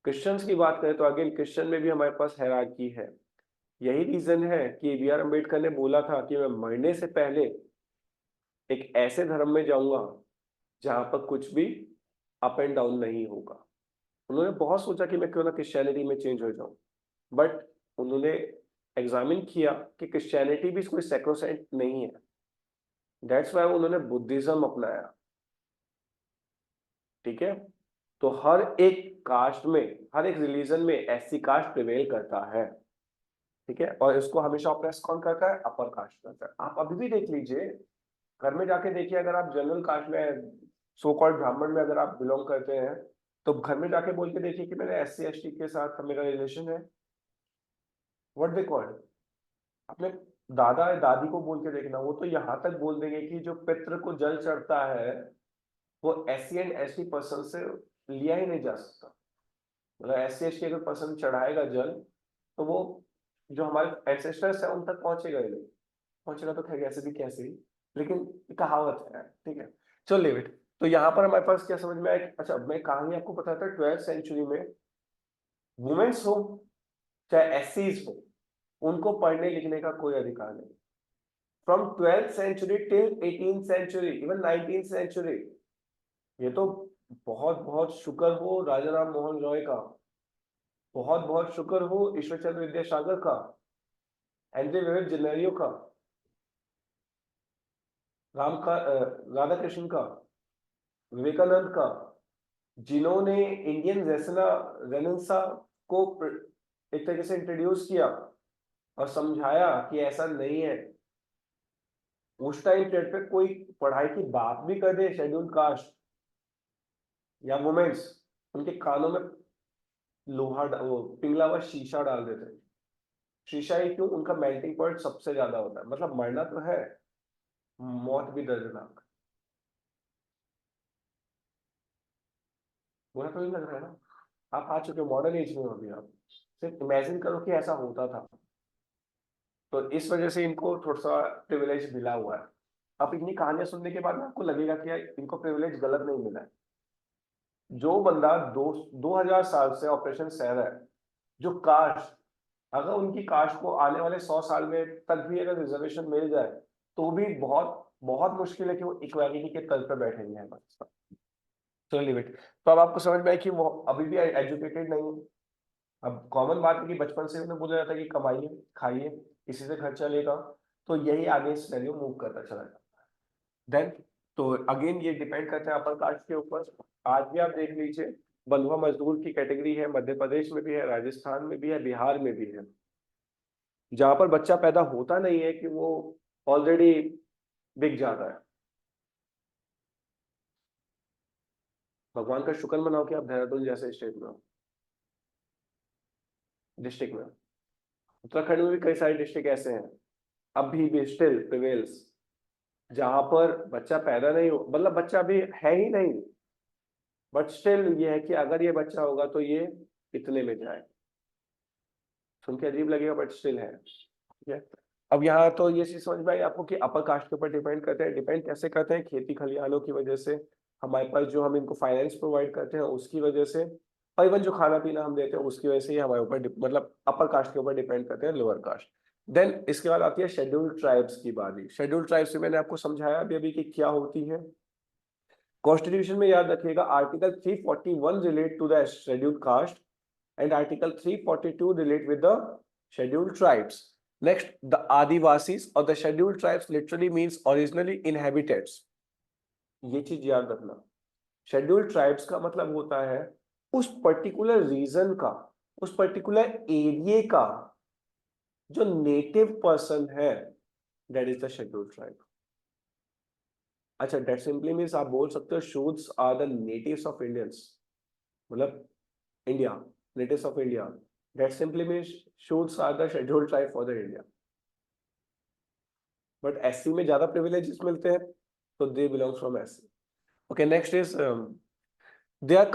क्रिश्चियंस की बात करें तो अगेन क्रिश्चियन में भी हमारे पास हायरार्की है। यही रीजन है कि बी आर अम्बेडकर ने बोला था कि मैं मरने से पहले एक ऐसे धर्म में जाऊंगा जहां पर कुछ भी अप एंड डाउन नहीं होगा। उन्होंने बहुत सोचा कि मैं क्यों ना क्रिश्चियनिटी में चेंज हो जाऊं, बट उन्होंने एग्जामिन किया कि क्रिश्चियनिटी भी कोई सैक्रोसेंट नहीं है। दैट्स वाई उन्होंने बुद्धिज्म अपनाया। ठीक है। तो हर एक कास्ट में, हर एक रिलीजन में एससी कास्ट प्रिवेल करता है। ठीक है। और इसको हमेशा ऑप्रेस कौन करता है? अपर कास्ट करता है। आप अभी भी देख लीजिए, घर में जाके देखिए, अगर आप जनरल कास्ट में, सो कॉल्ड ब्राह्मण में अगर आप बिलोंग करते हैं तो घर में जाके बोल के देखिए कि मेरे एससी एसटी के साथ मेरा रिलेशन है। व्हाट दे कॉल, अपने दादा या दादी को बोल के देखना, वो तो यहाँ तक बोल देंगे कि जो पितृ को जल चढ़ता है वो एससी एंड एसटी पर्सन से लिया ही नहीं जा सकता। मतलब एससी एसटी अगर पर्सन चढ़ाएगा जल तो वो जो हमारे एंसेस्टर्स है उन तक पहुंचेगा ही नहीं। पहुंचेगा तो खैर ऐसे भी कैसे ही, लेकिन कहावत है। ठीक है। चलो लिव इट। तो यहाँ पर हमारे पास क्या समझ में आया? अच्छा, मैं कहानी आपको बताता था 12th सेंचुरी में वुमेन्स हो चाहे एससीज हो, उनको पढ़ने लिखने का कोई अधिकार नहीं। From 12th century till 18th century, even 19th century. ये तो बहुत बहुत शुक्र हो राजा राम मोहन रॉय का, बहुत बहुत शुक्र हो ईश्वर चंद्र विद्यासागर का, एंड्रे विवेक जनेरियो का, राधा कृष्ण का, विवेकानंद का, जिन्होंने इंडियन रेनेसां को एक तरीके से इंट्रोड्यूस किया और समझाया कि ऐसा नहीं है। उस टाइम पीरियड पे कोई पढ़ाई की बात भी कर दे शेड्यूल कास्ट या वुमेन्स, उनके कानों में लोहा वो पिघला हुआ शीशा डाल देते हैं। शीशा ही क्यों, उनका मेल्टिंग पॉइंट सबसे ज्यादा होता है। मतलब मरना तो है, मौत भी दर्दनाक। बुरा तो नहीं लग रहा है ना? आप आ चुके मॉडर्न एज में हो अभी, आप सिर्फ इमेजिन करो कि ऐसा होता था। तो इस वजह से इनको थोड़ा सा प्रिविलेज मिला हुआ है। अब इतनी कहानियां सुनने के बाद आपको लगेगा कि यार इनको प्रिविलेज गलत नहीं मिला है। जो बंदा 2000 साल से ऑपरेशन सह रहा है, जो कास्ट, अगर उनकी कास्ट को आने वाले 100 साल में तक भी अगर रिजर्वेशन मिल जाए तो भी बहुत बहुत मुश्किल है कि वो इक्वालिटी के तल पर बैठेंगे हैं पाकिस्तान। चलो लिव इट। तो अब आपको समझ में आया कि वो अभी भी एजुकेटेड नहीं है। अब कॉमन बात है कि बचपन से उन्हें बोला जाता है कि कमाइए खाइए, इसी से खर्चा लेगा, तो यही आगे सिनेरियो मूव करता चला जाता है। देन तो अगेन ये डिपेंड करता है अपर कास्ट के ऊपर। आज भी आप देख लीजिए, बंधुआ मजदूर की कैटेगरी है, मध्य प्रदेश में भी है, राजस्थान में भी है, बिहार में भी है, जहां पर बच्चा पैदा होता नहीं है कि वो ऑलरेडी बिक जाता है। भगवान का शुक्र मनाओ कि आप देहरादून जैसे स्टेट में हो, डिस्ट्रिक्ट में। उत्तराखंड में भी कई सारे डिस्ट्रिक्ट ऐसे हैं अभी भी स्टिल प्रिवेल्स, जहां पर बच्चा पैदा नहीं हो, मतलब बच्चा अभी है ही नहीं, बट स्टिल ये है कि अगर ये बच्चा होगा तो ये इतने में जाए। सुन के अजीब लगेगा बट स्टिल है, ठीक है। अब यहाँ तो ये चीज समझ में आई आपको कि अपर कास्ट के ऊपर डिपेंड करते हैं। डिपेंड कैसे करते हैं? खेती खलिहानों की वजह से, हमारे पास जो हम इनको फाइनेंस प्रोवाइड करते हैं उसकी वजह से, और इवन जो खाना पीना हम देते हैं उसकी वजह से ही हमारे ऊपर मतलब अपर कास्ट के ऊपर डिपेंड करते हैं लोअर कास्ट। देन इसके बाद आती है शेड्यूल्ड ट्राइब्स की बारी। शेड्यूल्ड ट्राइब्स में मैंने आपको समझाया अभी अभी कि क्या होती है। कॉन्स्टिट्यूशन में याद रखिएगा article 341 relate to the scheduled caste and Article 342 relate with the scheduled tribes. Next, the Adivasis or the scheduled tribes literally means originally inhabitants. ये चीज याद रखना। शेड्यूल्ड ट्राइब्स का मतलब होता है उस पर्टिकुलर रीजन का, उस पर्टिकुलर एरिया का जो नेटिव पर्सन है, that is the scheduled tribe. अच्छा, दैट सिंपली मीन्स आप बोल सकते हो Shudras are the natives of Indians, मतलब India, natives of India. That simply means Shoots are the scheduled tribe for the India. But SC में ज्यादा privileges मिलते हैं, so they belong from SC. Okay, next is they are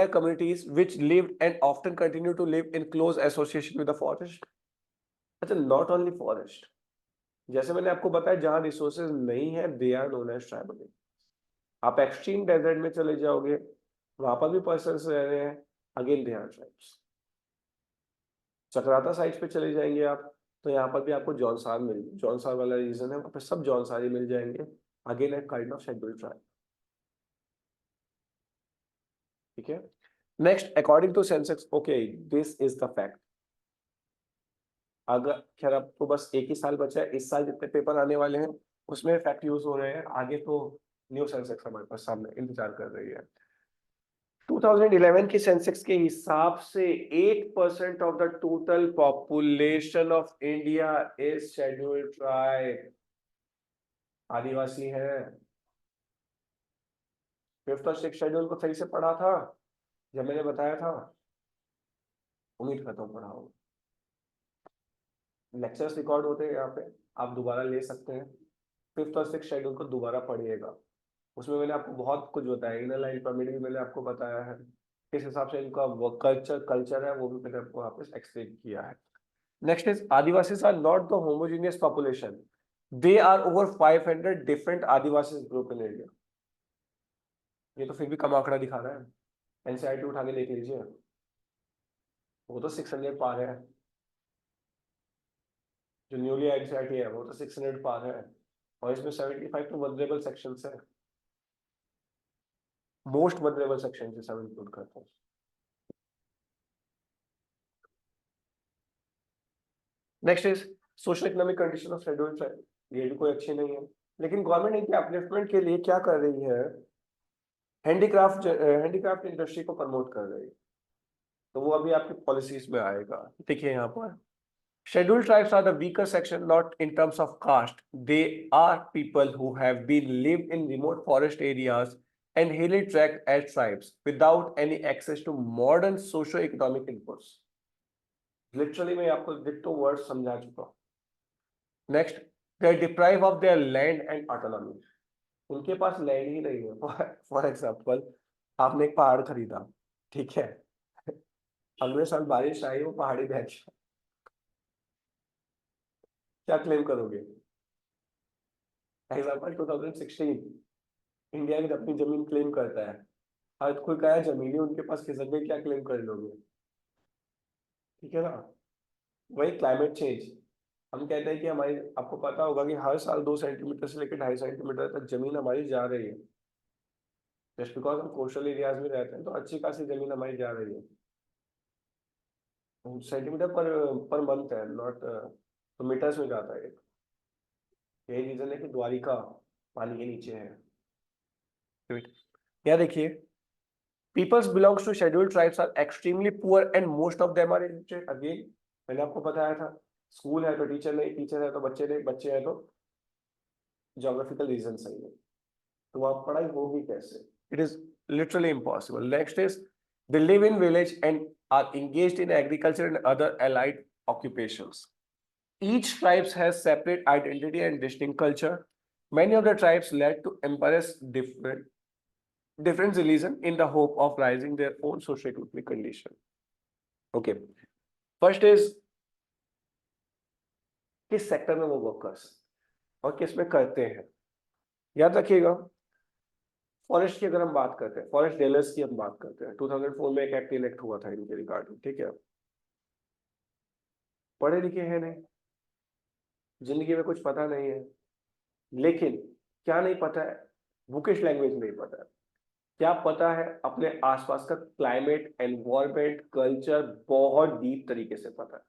communities which lived and often continue to live in close association with the forest. अच्छा, not only forest. जैसे मैंने आपको बताया जहां रिसोर्सेज नहीं है, they are known as tribal. आप extreme desert में चले जाओगे, वहां पर भी पर्सन्स रह रहे हैं, again they are tribes. Chakrata side पे चले जाएंगे आप, तो यहाँ पर भी आपको जौनसार वाला रीजन है, वहाँ पे सब जौनसारी मिल जाएंगे, again a kind of scheduled tribe, ठीक है। Next, according to census, okay this is the fact. अगर खैर अब तो बस एक ही साल बचा है, इस साल जितने पेपर आने वाले हैं उसमें फैक्ट यूज हो रहे हैं, आगे तो न्यू सेंसेक्स हमारे पास सामने इंतजार कर रही है। 2011 की सेंसेक्स के हिसाब से 8% of the total population of India is scheduled tribe, Adivasi है। फिफ्थ और सिक्स शेड्यूल को सही से पढ़ा था जब मैंने बताया था? उम्मीद करता हूँ पढ़ा होगा। लेक्चर्स रिकॉर्ड होते हैं यहाँ पे, आप दोबारा ले सकते हैं। फिफ्थ और सिक्स शेड्यूल को दोबारा पढ़िएगा, उसमें मैंने आपको बहुत कुछ बताया, इनर लाइन परमिट भी मैंने आपको बताया है, किस हिसाब से इनका कल्चर है वो भी मैंने आपको यहाँ पे एक्सप्लेन किया है। Next is Adivasis are not the homogeneous population, they are over 500 different Adivasi group in India. ये तो फिर भी कम आंकड़ा दिखा रहा है, एनसीईआरटी उठा के देख लीजिए, वो तो 600 पार है। जो न्यूली एनसीईआरटी है वो तो 600 पार है, और इसमें 75 तो वल्नरेबल सेक्शंस है, मोस्ट वल्नरेबल सेक्शन से सब इंक्लूड करते हैं। Next is social economic condition of scheduled tribe, ये भी कोई अच्छी नहीं है, लेकिन गवर्नमेंट इनके अपलिफ्टमेंट के लिए क्या कर रही है, हैंडीक्राफ्ट इंडस्ट्री को प्रमोट कर रही है, तो वो अभी आपकी पॉलिसीज में आएगा। देखिए यहाँ पर scheduled tribes are the weaker section, not in terms of caste. They are people who have been lived in remote forest areas and hilly tract as tribes without any access to modern socio-economic inputs. Literally मैं आपको ditto word समझा चुका हूँ। Next, they are deprived of their land and autonomy. उनके पास land ही नहीं है। For example आपने एक पहाड़ खरीदा, ठीक है, अगले साल बारिश आई, वो पहाड़ी बह गया, क्या क्लेम करोगे? एग्जाम्पल 2016, इंडिया की अपनी जमीन क्लेम करता है, आज कोई कहा जमीन है उनके पास खिसक गई, क्या क्लेम कर लोगे? ठीक है ना। वही क्लाइमेट चेंज, हम कहते हैं कि हमारी, आपको पता होगा कि हर साल 2 सेंटीमीटर से लेकर 2.5 सेंटीमीटर तक जमीन हमारी जा रही है, जस्ट बिकॉज हम कोस्टल एरियाज में रहते हैं, तो अच्छी खासी जमीन हमारी जा रही है। सेंटीमीटर पर मंथ है, नॉट तो मीटर्स में जाता है। यही रीजन है कि द्वारिका पानी के नीचे है। क्या देखिए, peoples belongs to scheduled tribes are extremely poor and most of them are illiterate. Again, मैंने आपको बताया था, स्कूल है तो टीचर नहीं, टीचर है तो बच्चे नहीं, बच्चे हैं तो ज्योग्राफिकल रीजन सही है, तो वहाँ पढ़ाई होगी कैसे? It is literally impossible. Next is they live in village and are engaged in agriculture and other allied occupations. Each tribe has separate identity and distinct culture. Many of the tribes led to embrace different religion in the hope of rising their own socio-economic condition. Okay, first is किस sector में वो workers और किस में करते हैं। याद रखिएगा, फॉरेस्ट की अगर हम बात करते हैं, फॉरेस्ट डीलर्स की हम बात करते हैं, 2004 में एक एक्ट इलेक्ट हुआ था इनके रिगार्डिंग, ठीक है। पढ़े लिखे हैं नहीं, जिंदगी में कुछ पता नहीं है, लेकिन क्या नहीं पता है, बुकिश लैंग्वेज नहीं पता है, क्या पता है, अपने आसपास का क्लाइमेट, एनवायरमेंट, कल्चर बहुत डीप तरीके से पता है।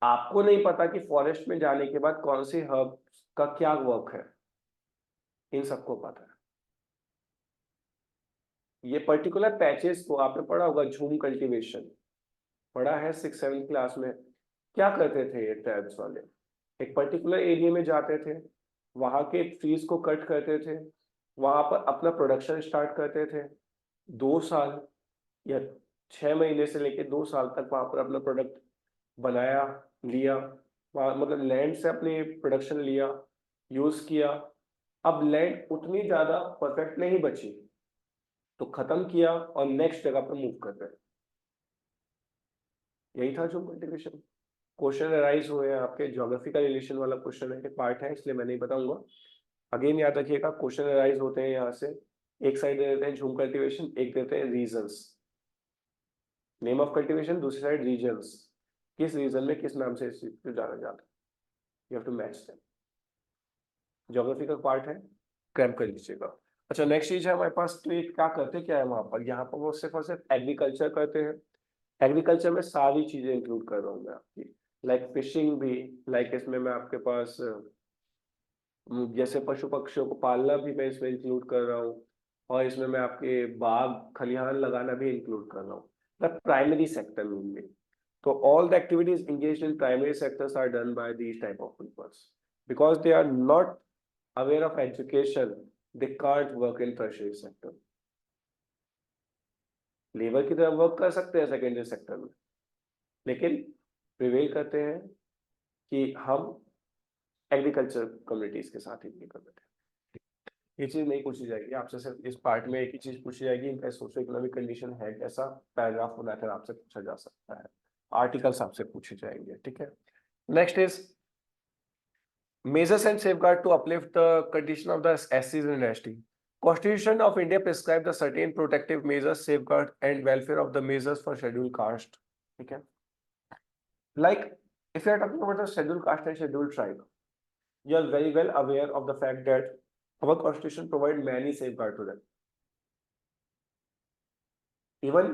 आपको नहीं पता कि फॉरेस्ट में जाने के बाद कौन सी हर्ब का क्या वर्क है, इन सबको पता है। ये पर्टिकुलर पैचेस को आपने पढ़ा होगा, झूम कल्टीवेशन पढ़ा है 6-7 क्लास में। क्या करते थे ये ट्राइब्स वाले, एक पर्टिकुलर एरिया में जाते थे, वहां के ट्रीज को कट करते थे, वहां पर अपना प्रोडक्शन स्टार्ट करते थे, 2 साल या 6 महीने से लेकर 2 साल तक वहां पर अपना प्रोडक्ट बनाया, लिया, मतलब लैंड से अपनी प्रोडक्शन लिया, यूज किया। अब लैंड उतनी ज्यादा परफेक्ट नहीं बची तो खत्म किया और नेक्स्ट जगह पर मूव कर रहे। यही था जो कल्टीवेशन। क्वेश्चन अराइज हुए हैं आपके, ज्योग्राफी का रिलेशन वाला क्वेश्चन है, पार्ट है, इसलिए मैं नहीं बताऊंगा। अगेन याद रखिएगा, क्वेश्चन अराइज होते हैं यहाँ से, एक साइड दे देते हैं झूम कल्टीवेशन, एक देते हैं रीजन्स, नेम ऑफ कल्टीवेशन, दूसरी साइड रीजन्स, किस रीजन में किस नाम से जाना जाता है, you have to match them. Geography का पार्ट है, क्रैम्प कर लीजिएगा। अच्छा, नेक्स्ट चीज है हमारे पास, तो ये क्या करते क्या है वहां पर, यहाँ पर वो सिर्फ और सिर्फ एग्रीकल्चर करते हैं। एग्रीकल्चर में सारी चीजें इंक्लूड कर रहा हूँ मैं आपकी, लाइक फिशिंग भी, लाइक इसमें मैं आपके पास जैसे पशु पक्षियों को पालना भी मैं इसमें इंक्लूड कर रहा हूँ, और इसमें मैं आपके बाग खलिहान लगाना भी इंक्लूड कर रहा हूँ, द प्राइमरी सेक्टर में। तो all the activities engaged in primary sectors are done by these type of peoples because they are not aware of education, they can't work in tertiary sector। Labour की तरह work कर सकते हैं secondary sector में, लेकिन prevail करते हैं कि हम एग्रीकल्चर कम्युनिटीज के साथ ही निकल बैठे। ये चीज नहीं पूछी जाएगी आपसे, सिर्फ इस पार्ट में एक ही चीज पूछी जाएगी, इनका सोशो इकोनॉमिक कंडीशन है कैसा, पैराग्राफ बनाकर आपसे पूछा जा सकता है, आर्टिकल्स आपसे पूछे जाएंगे, ठीक है। Next is measures and safeguard to uplift the condition of the SCs and ST. Constitution of India prescribes the certain protective measures, safeguard and welfare of the measures for scheduled caste, ठीक है। Like if you are talking about the scheduled caste and scheduled tribe, you are very well aware of the fact that our constitution provide many safeguard to them. Even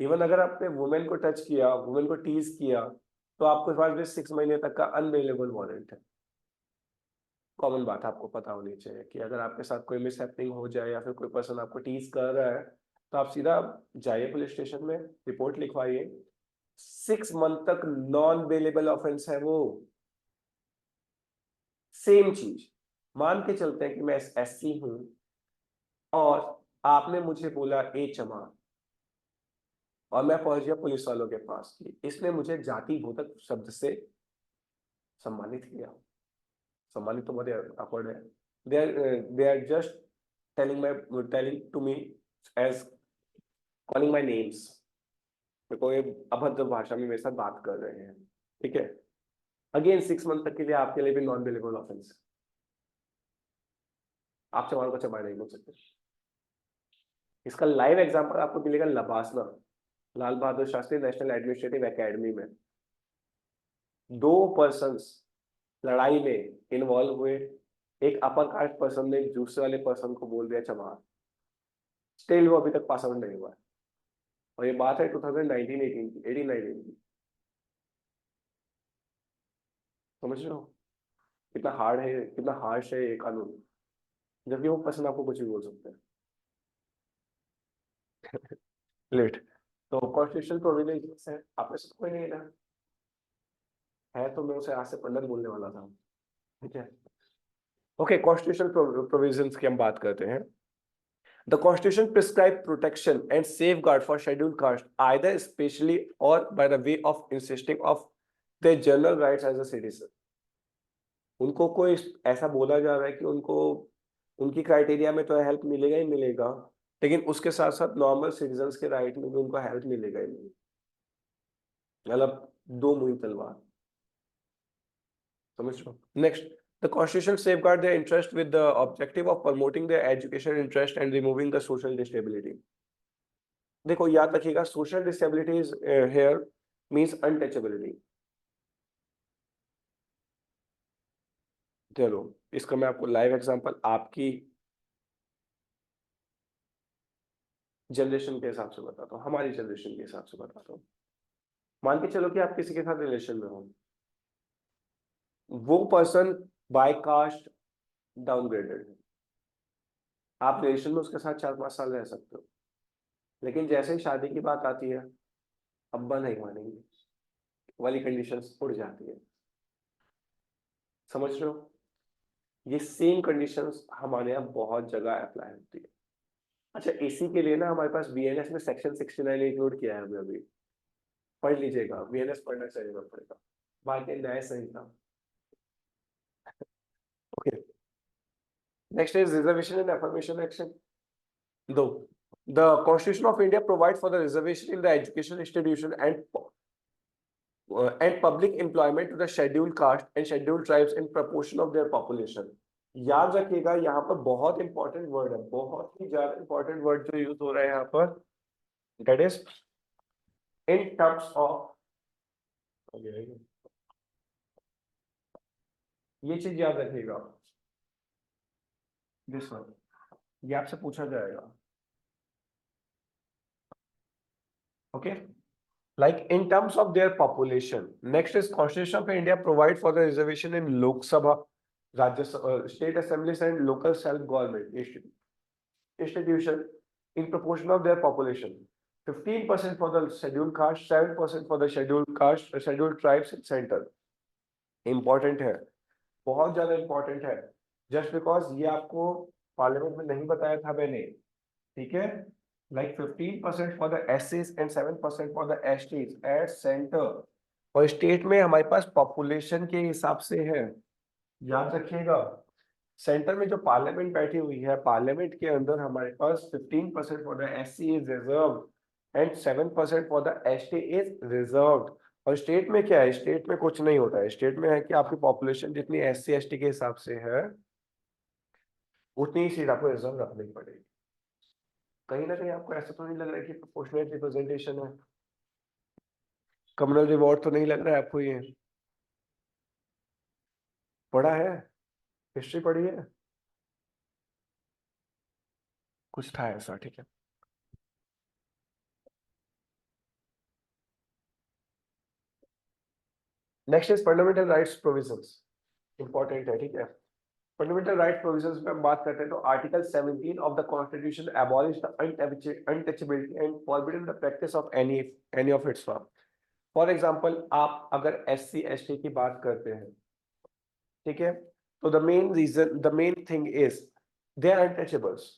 even अगर आपने women को touch किया, women को tease किया, तो आपके पास भी 6 महीने तक का अनवेलेबल वारंट है। कॉमन बात आपको पता होनी चाहिए कि अगर आपके साथ कोई मिसहैपनिंग हो जाए या फिर कोई पर्सन आपको टीज कर रहा है, तो आप सीधा जाइए पुलिस स्टेशन में, रिपोर्ट लिखवाइए। 6 मंथ तक नॉन बेलेबल ऑफेंस है वो। सेम चीज मान के चलते हैं कि मैं एससी हूं और आपने मुझे बोला ए चमार, और मैं पहुंच गया पुलिस वालों के पास कि इसने मुझे जाति बोधक शब्द से सम्मानित किया। सम्मानित तो बहुत awkward है। they are just telling to me as calling my names, देखो ये अभद्र भाषा में मेरे साथ बात कर रहे हैं, ठीक है। अगेन 6 मंथ तक के लिए आपके लिए भी नॉन बेलेबल ऑफेंस। आप चमार को चमार नहीं बोल सकते। इसका लाइव एग्जांपल आपको मिलेगा LBSNAA, Lal Bahadur Shastri national administrative academy में। 2 पर्सन्स लड़ाई में इन्वॉल्व हुए, एक अपर कास्ट पर्सन ने दूसरे वाले पर्सन को बोल दिया चमार, स्टिल वो अभी तक पास आउट नहीं हुआ है। और ये बात है 2019-18 की, 18-19 की। समझ रहे हो कितना हार्ड है, कितना हार्श है ये कानून, जबकि वो पर्सन आपको कुछ भी बोल सकते हैं। लेट तो कॉन्स्टिट्यूशनल प्रोविजन है, आप में से कोई नहीं है तो मैं उसे आज से पंडित बोलने वाला था, ठीक है। ओके, कॉन्स्टिट्यूशनल प्रोविजंस की हम बात करते हैं। The Constitution prescribes protection and safeguard for scheduled caste, either especially or by the way of insisting of their general rights as a citizen. उनको कोई ऐसा बोला जा रहा है कि उनको उनकी क्राइटेरिया में तो हेल्प मिलेगा ही मिलेगा, लेकिन उसके साथ साथ नॉर्मल सिटीजन्स के राइट में भी उनको हेल्प मिलेगा ही मिलेगा। मतलब दो मुई तलवार, समझ लो। Next, the constitution safeguard their interest with the objective of promoting their education interest and removing the social disability. देखो याद रखिएगा, social disability is here means untouchability. चलो इसका मैं आपको लाइव एग्जांपल आपकी जनरेशन के हिसाब से बताता हूँ, हमारी जनरेशन के हिसाब से बताता हूँ। मान के चलो कि आप किसी के साथ रिलेशन में हो, वो पर्सन बाय कास्ट डाउनग्रेडेड है, आप रिलेशन में उसके साथ 4-5 साल रह सकते हो, लेकिन जैसे ही शादी की बात आती है, अब्बा नहीं मानेंगे वाली कंडीशंस उड़ जाती है। समझ रहे हो, ये सेम कंडीशंस हमारे यहाँ बहुत जगह अप्लाई होती है। अच्छा, इसी के लिए ना हमारे पास बीएनएस में सेक्शन 69 इंक्लूड किया है, अभी पढ़ लीजिएगा, बीएनएस पढ़ना चाहिए पड़ेगा, Bharatiya Nyaya Sanhita. Okay, next is reservation and affirmation action. दो, the Constitution of India provides for the reservation in the education institution and public employment to the scheduled caste and scheduled tribes in proportion of their population. याद रखिएगा, यहाँ पर बहुत important word है, बहुत ही ज्यादा important word जो use हो रहा है यहाँ पर, that is in terms of. ये चीज याद रखिएगा, दिस वन, ये आपसे पूछा जाएगा। Okay, like in terms of their population. Next is Constitution of India provide for the reservation in Lok Sabha, Rajya state assemblies and local self-government institution in proportion of their population. 15% for the scheduled caste, 7% for the scheduled caste, scheduled tribes in center. Important है, बहुत ज्यादा important है, just because ये आपको parliament में नहीं बताया था मैंने, ठीक है। Like 15% for the SCs and 7% for the STs at center, और स्टेट में हमारे पास पॉपुलेशन के हिसाब से है। याद रखिएगा, सेंटर में जो पार्लियामेंट बैठी हुई है, पार्लियामेंट के अंदर हमारे पास 15% for the SC is reserve and 7% for the ST is reserve. और स्टेट में क्या है, स्टेट में कुछ नहीं होता है, स्टेट में है कि आपकी पॉपुलेशन जितनी SC ST के हिसाब से है, उतनी ही सीट आपको रिजर्व रखनी पड़ेगी। कहीं ना कहीं आपको ऐसा तो नहीं लग रहा है कि प्रोपोर्शनल रिप्रेजेंटेशन है? कम्युनल रिवॉर्ड तो नहीं लग रहा है आपको ये? पढ़ा है? हिस्ट्री पढ़ी है? कुछ था ऐसा, ठीक है। Next is fundamental rights provisions. Important है, ठीक है। फंडामेंटल राइट प्रोविजंस में हम बात करते हैं तो article 17 of the constitution abolish the untouchability and forbidden the practice of any of its form. For example, आप अगर एससी एसटी की बात करते हैं, ठीक है, तो the main thing is they are untouchables.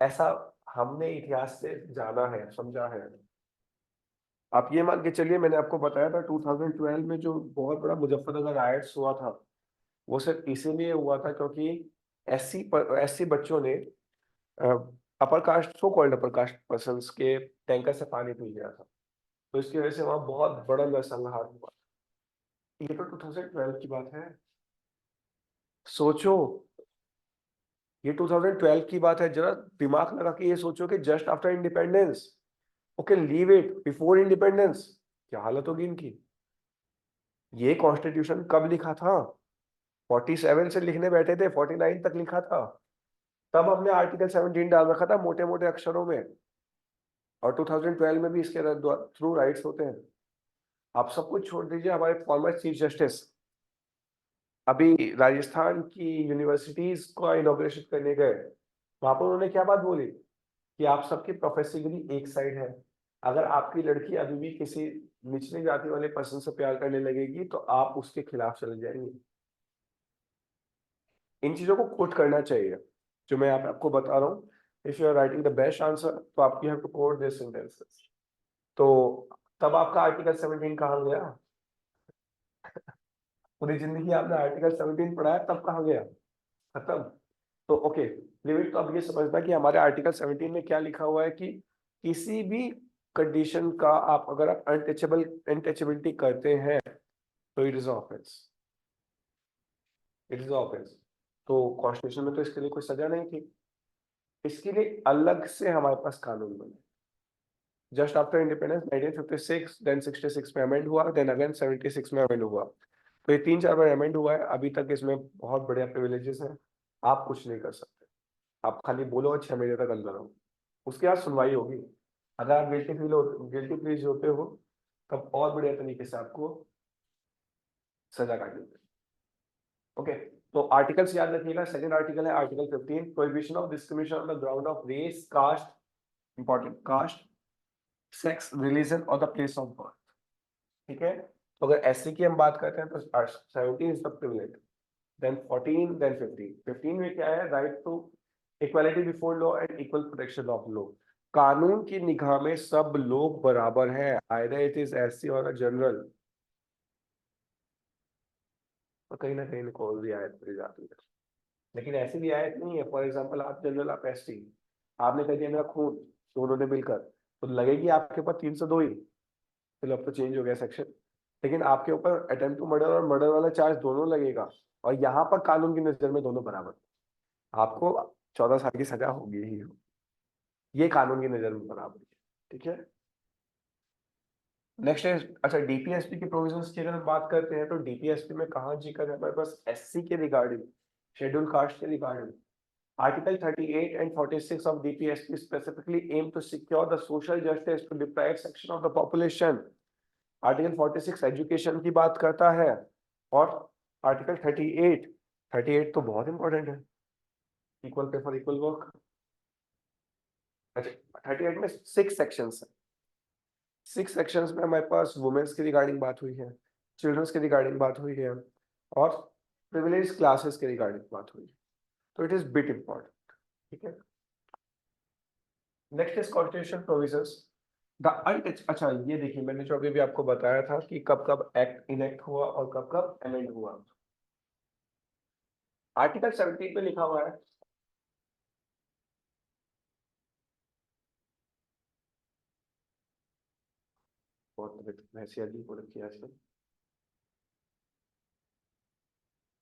ऐसा हमने इतिहास से जाना है, समझा है। आप ये मान के चलिए, मैंने आपको बताया था 2012 में जो बहुत बड़ा मुजफ्फरनगर राइट्स हुआ था, वो सिर्फ इसीलिए हुआ था क्योंकि एससी बच्चों ने upper caste, so called upper caste persons के टैंकर से पानी पी लिया था, तो इसकी वजह से वहां बहुत बड़ा नरसंहार हुआ। ये तो 2012 की बात है। सोचो, ये 2012 की बात है। जरा दिमाग लगा के ये सोचो कि just after independence, okay leave it, before independence क्या हालत होगी इनकी। ये कॉन्स्टिट्यूशन कब लिखा था? 47 से लिखने बैठे थे, 49 तक लिखा था। तब हमने आर्टिकल 17 डाल रखा था मोटे मोटे अक्षरों में, और 2012 में भी इसके थ्रू राइट्स होते हैं। आप सब कुछ छोड़ दीजिए, हमारे फॉर्मर चीफ जस्टिस अभी राजस्थान की यूनिवर्सिटीज का इनॉग्रेशन करने गए, वहां पर उन्होंने क्या बात बोली कि आप सबकी प्रोफेसिव डिग्री एक साइड है, अगर आपकी लड़की अभी भी किसी निचली जाति वाले पर्सन से प्यार करने लगेगी तो आप उसके खिलाफ चले जाएंगे। इन चीजों को कोट करना चाहिए जो मैं आपको बता रहा हूँ। If you are writing the best answer तो आप you have to quote this sentences. तो तब आपका आर्टिकल 17 कहाँ गया? पूरी जिंदगी आपने आर्टिकल 17 पढ़ा है, तब कहाँ गया? खत्म। तो ओके, लिमिट तो अब ये समझना कि हमारे आर्टिकल 17 में क्या लिखा हुआ है कि किसी भी कंडीशन का आप अगर आप अनटचेबिलिटी करते हैं तो it is offence, it is offence. तो कॉन्स्टिट्यूशन में तो इसके लिए कोई सजा नहीं थी, इसके लिए अलग से हमारे पास कानून बने। जस्ट आफ्टर इंडिपेंडेंस 1956, देन 66 में अमेंड हुआ, देन अगेन 76 में अमेंड हुआ। तो ये 3-4 बार अमेंड हुआ है। अभी तक इसमें बहुत बढ़िया प्रिविलेजेस हैं, आप कुछ नहीं कर सकते। आप खाली बोलो और 6 महीने तक अंदर रहो, उसके बाद सुनवाई होगी। अगर आप गिल्टी प्लीज होते हो तब और बढ़िया तरीके से आपको सजा काटनी है। ओके, तो आर्टिकल्स याद रखिएगा। सेकंड आर्टिकल है article 15, prohibition of discrimination on the ground of race, caste, important, caste, sex, religion और द प्लेस ऑफ बर्थ। ठीक है, तो अगर एससी की हम बात करते हैं तो 17 is the privilege, then 14, then 15। 15 में क्या है? Right to equality before law and equal protection of law. कानून की निगाह में सब लोग बराबर हैं, आइदर इट इज एससी और जनरल। तो कहीं ना कहीं को रियायत मिल जाती है, लेकिन ऐसी रियायत नहीं है। फॉर एग्जाम्पल, आप जनरल, आप एसटी, आपने कह दिया मेरा खून, दोनों ने मिलकर, तो लगेगी आपके ऊपर 302 ही। चलो अब तो चेंज हो गया सेक्शन, लेकिन आपके ऊपर अटेम्प्ट टू मर्डर और मर्डर वाला चार्ज दोनों लगेगा, और यहाँ पर कानून की नजर में दोनों बराबर। आपको 14 साल की सजा होगी ही होगी। ये कानून की नजर में बराबर है, ठीक है। नेक्स्ट है, अच्छा, डीपीएसपी की प्रोविजंस की अगर हम बात करते हैं तो डीपीएसपी में कहाँ जी कर हमारे पास एससी के रिगार्डिंग, शेड्यूल कास्ट के regarding. Article 38 and 46 of DPSP specifically aim to secure the social justice to deprived section of the population. Article 46 education की बात करता है, और Article 38 तो बहुत इंपॉर्टेंट है, equal pay for equal work. अच्छा, 38 में 6 सेक्शंस है। 6 सेक्शंस में हमारे पास वुमेन्स के रिगार्डिंग बात हुई है, चिल्ड्रंस के रिगार्डिंग बात हुई है, और प्रिविलेज क्लासेस के रिगार्डिंग बात हुई है। तो इट इज बिट इंपॉर्टेंट, ठीक है। Next is constitution provisions. The untouch, अच्छा ये देखिए, मैंने जो अभी भी आपको बताया था कि कब कब एक्ट इनेक्ट हुआ और कब कब अमेंड हुआ। आर्टिकल 17 में लिखा हुआ है, बहुत वैसी अजीब हो रखी है आजकल,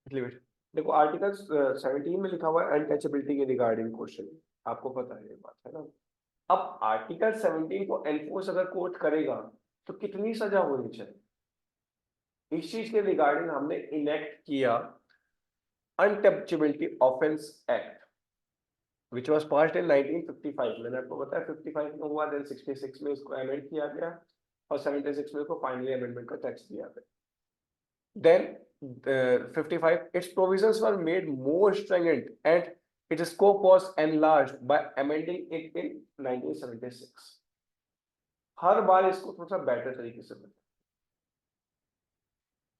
इसलिए देखो आर्टिकल 17 में लिखा हुआ है अनटचेबिलिटी के रिगार्डिंग क्वेश्चन, आपको पता है ये बात, है ना। अब आर्टिकल 17 को एनफोर्स अगर कोर्ट करेगा तो कितनी सजा होनी चाहिए? इस चीज के रिगार्डिंग हमने इनेक्ट किया untouchability offence act which was passed in 1955। मैंने आपको बताया 55 में हुआ, देन 66 में इसको अमेंड किया गया और 76 में इसको फाइनली अमेंडमेंट का टेक्स्ट दिया गया। Then 55, its provisions were made more stringent and its scope was enlarged by amending it in 1976। हर बार इसको थोड़ा सा बेटर तरीके से बना।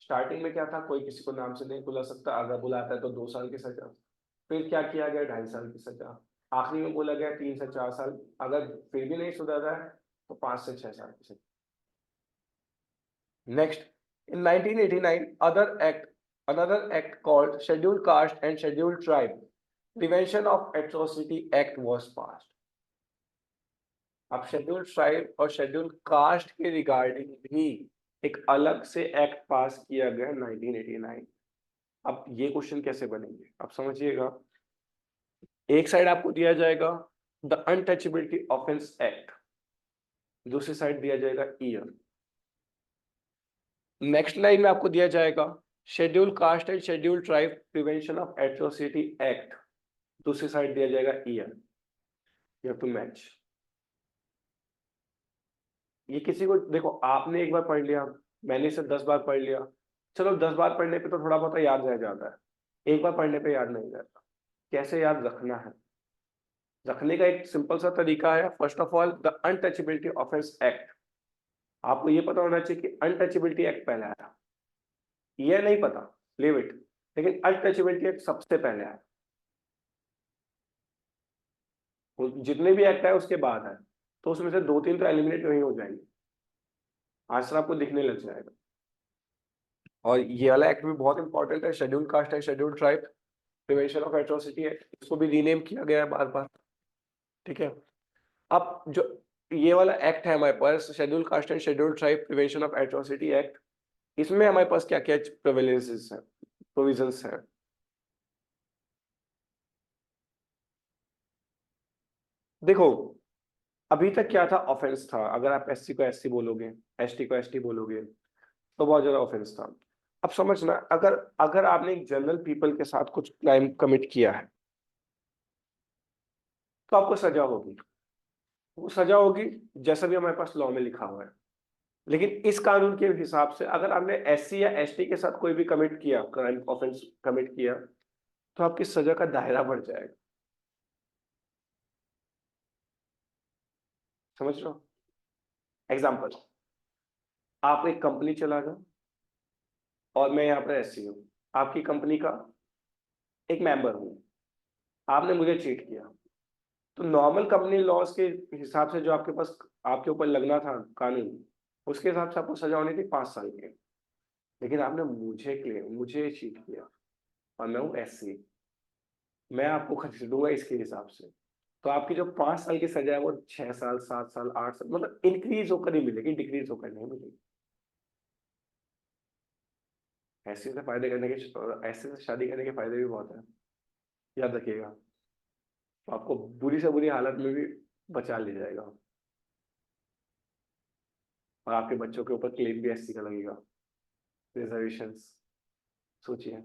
स्टार्टिंग में क्या था, कोई किसी को नाम से नहीं बुला सकता, अगर बुलाता है तो 2 साल की सजा। फिर क्या किया गया, 2.5 साल की सजा। आखिरी में बोला गया 3 से 4 साल, अगर फिर भी नहीं सुधर रहा है तो 5 से 6 साल की सजा। Next, in 1989 another act called Scheduled Caste and Scheduled Tribe Prevention of Atrocity Act was passed। अब शेड्यूल्ड ट्राइब और शेड्यूल्ड कास्ट के रिगार्डिंग भी एक अलग से एक्ट पास किया गया 1989। अब ये क्वेश्चन कैसे बनेंगे, अब समझिएगा। एक साइड आपको दिया जाएगा द अनटचेबिलिटी ऑफेंस एक्ट, दूसरी साइड दिया जाएगा ईयर। नेक्स्ट लाइन में आपको दिया जाएगा scheduled caste and scheduled tribe prevention of atrocity act, दूसरी साइड दिया जाएगा year. You have to match. ये किसी को देखो, आपने एक बार पढ़ लिया, मैंने इसे 10 बार पढ़ लिया, चलो 10 बार पढ़ने पे तो थोड़ा बहुत याद रह जाता है, एक बार पढ़ने पे याद नहीं रहता। कैसे याद रखना है, रखने का एक सिंपल सा तरीका है। First of all the untouchability offence act, आपको ये पता होना चाहिए कि अनटचेबिलिटी एक्ट पहले आया, ये नहीं पता लीव इट, लेकिन अनटचेबिलिटी एक्ट सबसे पहले आया। जितने भी एक्ट है उसके बाद है, तो उसमें से 2-3 तो एलिमिनेट नहीं हो जाएंगे, आंसर आपको दिखने लग जाएगा। और ये वाला एक्ट भी बहुत इंपॉर्टेंट है, scheduled caste and scheduled tribe prevention of atrocity act, इसको भी रीनेम किया गया है बार बार। ठीक है, अब जो ये वाला एक्ट है हमारे पास, scheduled caste and scheduled tribe prevention of atrocity act, इसमें हमारे पास क्या क्या प्रोविजंस है, प्रोविजंस है। देखो, अभी तक क्या था, ऑफेंस था। अगर आप एससी को एससी बोलोगे, एसटी को एसटी बोलोगे, तो बहुत ज्यादा ऑफेंस था। अब समझना, अगर अगर आपने एक जनरल पीपल के साथ कुछ क्राइम कमिट किया है तो आपको सजा होगी। वो सजा होगी जैसा भी हमारे पास लॉ में लिखा हुआ है। लेकिन इस कानून के हिसाब से अगर आपने एससी या एसटी के साथ कोई भी कमिट किया, क्राइम ऑफेंस कमिट किया, तो आपकी सजा का दायरा बढ़ जाएगा। समझ रहे हो? एग्जाम्पल, आप एक कंपनी चला गए और मैं यहाँ पर एससी हूँ, आपकी कंपनी का एक मेंबर हूँ, आपने मुझे चीट किया, तो नॉर्मल कंपनी लॉज के हिसाब से जो आपके पास आपके ऊपर लगना था कानून, उसके हिसाब से आपको सजा होनी थी 5 साल की। लेकिन आपने मुझे चीट किया और मैं हूँ एससी, मैं आपको खरीदूंगा इसके हिसाब से, तो आपकी जो 5 साल की सजा है वो 6 साल, 7 साल, 8 साल, मतलब इंक्रीज होकर ही मिलेगी, डिक्रीज होकर नहीं मिलेगी। ऐसे से फायदे करने के, ऐसे से शादी करने के फायदे भी बहुत है, याद रखिएगा। तो आपको बुरी से बुरी हालत में भी बचा ले जाएगा, और आपके बच्चों के ऊपर क्लेम भी एससी का लगेगा। रिजर्वेशन सोचिए,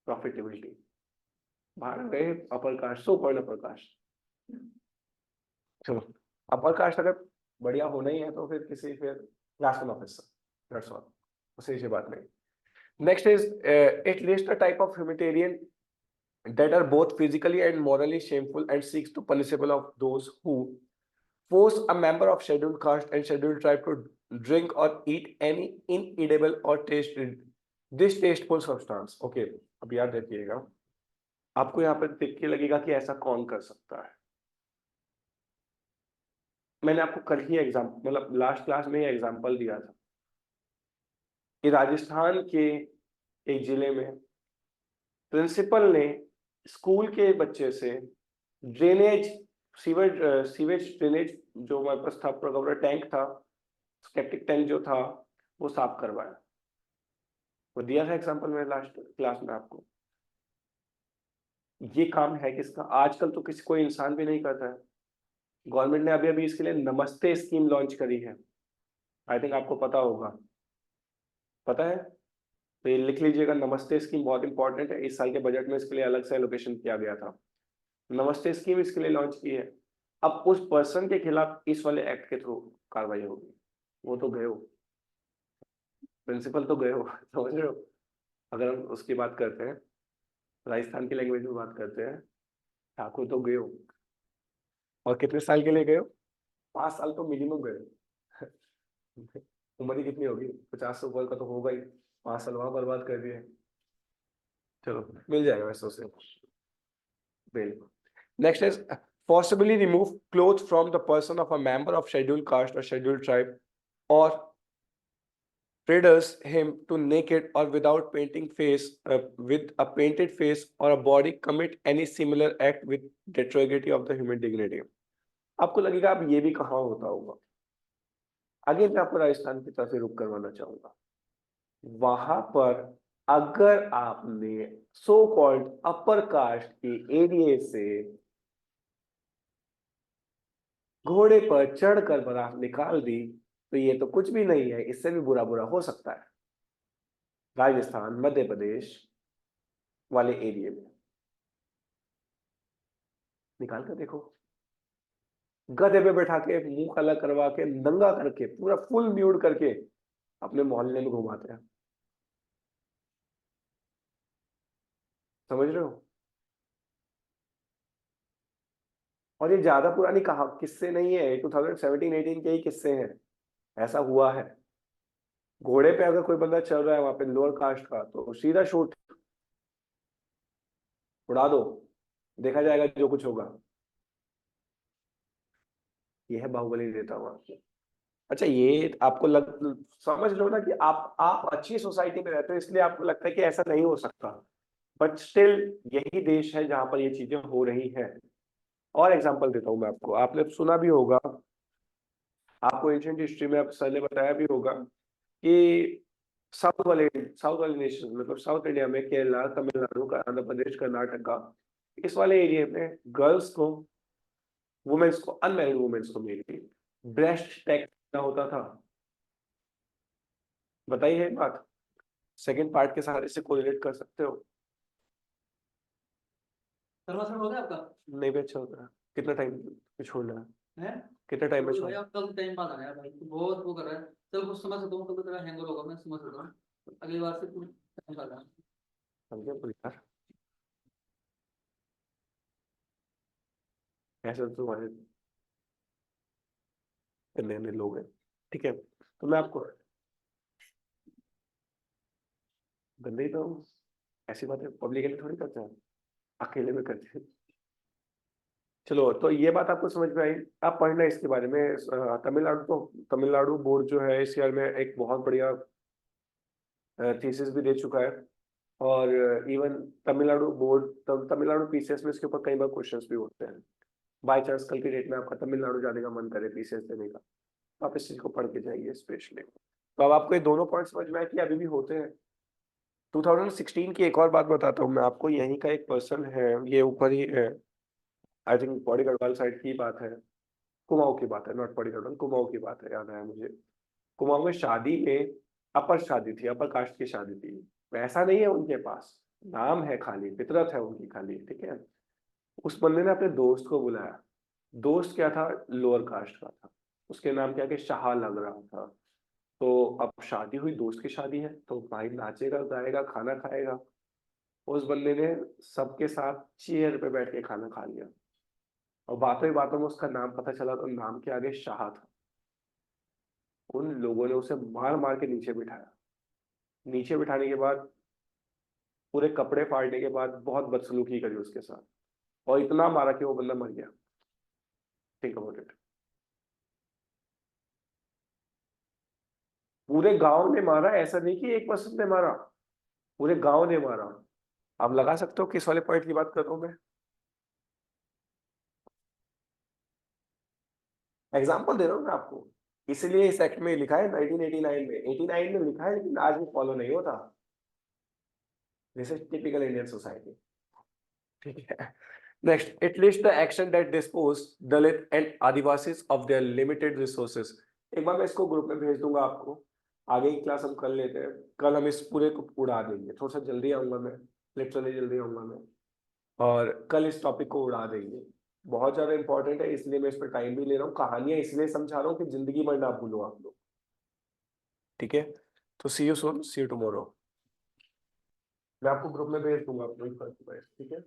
प्रॉफिटेबिलिटी, बाहर गए upper caste, so called upper caste. चलो, अपर कास्ट अगर बढ़िया होना ही है तो फिर किसी, फिर class one officer, that's all, उससे ये बात नहीं। Next is it list a type of humanitarian that are both physically and morally shameful and seeks to punishable of those who force a member of scheduled caste and scheduled tribe to drink or eat any inedible or distasteful substance। Okay, अब याद रखिएगा, आपको यहाँ पर देख के लगेगा कि ऐसा कौन कर सकता है। मैंने आपको कल ही एग्जाम्पल, मतलब लास्ट क्लास में ही एग्जाम्पल दिया था कि राजस्थान के एक जिले में प्रिंसिपल ने स्कूल के बच्चे से ड्रेनेज, सीवेज ड्रेनेज जो हमारे पास था, प्रोगोवर टैंक था, सेप्टिक टैंक जो था, वो साफ करवाया। वो दिया था एग्जांपल में लास्ट क्लास में आपको। ये काम है किसका? आजकल तो किसी कोई इंसान भी नहीं करता है। गवर्नमेंट ने अभी अभी इसके लिए नमस्ते स्कीम लॉन्च करी है। आई थिंक आपको पता होगा, पता है? तो ये लिख लीजिएगा, नमस्ते स्कीम बहुत इंपॉर्टेंट है, इस साल के बजट में इसके लिए अलग से एलोकेशन किया गया था। नमस्ते स्कीम इसके लिए लॉन्च की है। अब उस पर्सन के खिलाफ इस वाले एक्ट के थ्रू कार्रवाई होगी। वो तो गए हो, प्रिंसिपल तो गए हो समझ रहे हो? अगर हम उसकी बात करते हैं, राजस्थान की लैंग्वेज में बात करते हैं, ठाकुर तो गए हो। और कितने साल के लिए गए हो? 5 साल तो मिनिमम गए हो। उम्र ही कितनी होगी, 50 से ऊपर का तो होगा ही। 5 साल वहां बर्बाद कर दिए। चलो मिल जाएगा वैसे उसे bail. Next is forcibly remove clothes from the person of a member of scheduled caste or scheduled tribe, or reduce him to naked or without painting face, with a painted face or a body, commit any similar act with detrogation of the human dignity। आपको लगेगा अब ये भी कहाँ होता होगा। आगे मैं आपको राजस्थान की तरफ से रुक करवाना चाहूंगा। वहां पर अगर आपने सो कॉल्ड अपर कास्ट के एरिया से घोड़े पर चढ़कर बारात निकाल दी, तो ये तो कुछ भी नहीं है, इससे भी बुरा बुरा हो सकता है। राजस्थान मध्य प्रदेश वाले एरिया में निकाल कर देखो, गधे पे बैठा के मुंह काला करवा के नंगा करके पूरा फुल न्यूड करके अपने मोहल्ले में घुमाते हैं। समझ रहे हो? और ये ज्यादा पुरानी कहा किस्से नहीं है, 2017-18 के ही किस्से हैं। ऐसा हुआ है। घोड़े पे अगर कोई बंदा चल रहा है वहां पे लोअर कास्ट का, तो सीधा शूट, उड़ा दो, देखा जाएगा जो कुछ होगा। ये है बाहुबली देता हुआ। अच्छा, ये आपको समझ लो ना कि आप अच्छी सोसाइटी में रहते हो, इसलिए आपको लगता है कि ऐसा नहीं हो सकता, बट स्टिल यही देश है जहां पर ये चीजें हो रही हैं। और एग्जांपल देता हूं मैं आपको, आपने सुना भी होगा, आपको एंशिएंट हिस्ट्री में आप सर ने बताया भी होगा कि साउथ वाले नेशन, मतलब साउथ इंडिया में केरला, तमिलनाडु, आंध्र प्रदेश, कर्नाटका, इस वाले एरिया में गर्ल्स को, वुमेन्स को, अनमैरिड वुमेन्स को मेनली ब्रेस्ट टैक्स होता था। बताइए एक बात, सेकंड पार्ट के साथ इससे कोरिलेट कर सकते हो? सर्वर हो गया आपका? नहीं भी अच्छा होता है। कितना टाइम छोड़ना है? हैं? कितना टाइम में भाई छोड़ना? आप कल टाइम बाद आना यार भाई, तू बहुत वो कर रहा है। चल कुछ समझ सकता हूँ, कल तेरा हैंगर होगा, मैं समझ सकता हूँ। अगली बार से तू टाइम बाद आना। समझे बोल यार, ऐसे तो तुम्हारे नए नए लोग हैं। ठीक है, तो मैं आपको गंदे ही तो हूँ। ऐसी बातें पब्लिकली थोड़ी करते हैं, अकेले में करते हैं। चलो, तो ये बात आपको समझ में आई। आप पढ़ना इसके बारे में। तमिलनाडु बोर्ड जो है इस ईयर में एक बहुत बढ़िया थीसिस भी दे चुका है। और even Tamil Nadu board, Tamil Nadu PCS में इसके ऊपर कई बार क्वेश्चंस भी होते हैं। बाई चांस कल की डेट में आपका तमिलनाडु जाने का मन करे पीसीएस देने का, तो आप इस चीज को पढ़ के जाइए स्पेशली। तो अब आपको ये दोनों पॉइंट समझ में आए कि अभी भी होते हैं। 2016 की एक और बात बताता हूँ मैं आपको। यहीं का एक पर्सन है, ये ऊपर ही है, I think Pauri Garhwal side की बात है, कुमाऊं की बात है, नॉट पौड़ी गढ़वाल, कुमाऊं की बात है, याद आया मुझे। कुमाऊं में शादी में अपर शादी थी, अपर कास्ट की शादी थी। पैसा नहीं है उनके पास, नाम है खाली, फितरत है उनकी खाली, ठीक है। उस बंदे ने अपने दोस्त को बुलाया। दोस्त क्या था, लोअर कास्ट का था। उसके नाम क्या कि शाह लग रहा था। तो अब शादी हुई, दोस्त की शादी है, तो भाई नाचेगा गाएगा खाना खाएगा। उस बंदे ने सबके साथ चेयर पे बैठ के खाना खा लिया, और बातों ही बातों में उसका नाम पता चला, तो नाम के आगे शाह था। उन लोगों ने उसे मार मार के नीचे बिठाया। नीचे बिठाने के बाद पूरे कपड़े फाड़ने के बाद बहुत बदसलूकी करी उसके साथ, और इतना मारा कि वो बंदा मर गया। Think about it. पूरे गांव ने मारा, ऐसा नहीं कि एक पर्सन ने मारा, पूरे गांव ने मारा। आप लगा सकते हो किस वाले पॉइंट की बात कर रहा हूं मैं? एग्जाम्पल दे रहा हूँ मैं आपको। इसलिए इस एक्ट में लिखा है 1989 में, 89 में लिखा है, लेकिन आज भी फॉलो नहीं होता। This is typical Indian society. ठीक है। Next, it lists the action that dispose Dalit and Adivasis of their limited resources एक बार मैं इसको ग्रुप में भेज दूंगा आपको, आगे की क्लास हम कर लेते हैं, कल हम इस पूरे को उड़ा देंगे, थोड़ा सा जल्दी आऊंगा मैं, लिटरली जल्दी आऊंगा मैं, और कल इस टॉपिक को उड़ा देंगे। बहुत ज्यादा इंपॉर्टेंट है, इसलिए मैं इस पर टाइम भी ले रहा हूँ, कहानियां इसलिए समझा रहा हूँ कि जिंदगी भर ना भूलो आप लोग। ठीक है, तो see you soon, see you tomorrow. मैं आपको ग्रुप में भेज दूंगा अपने, ठीक है।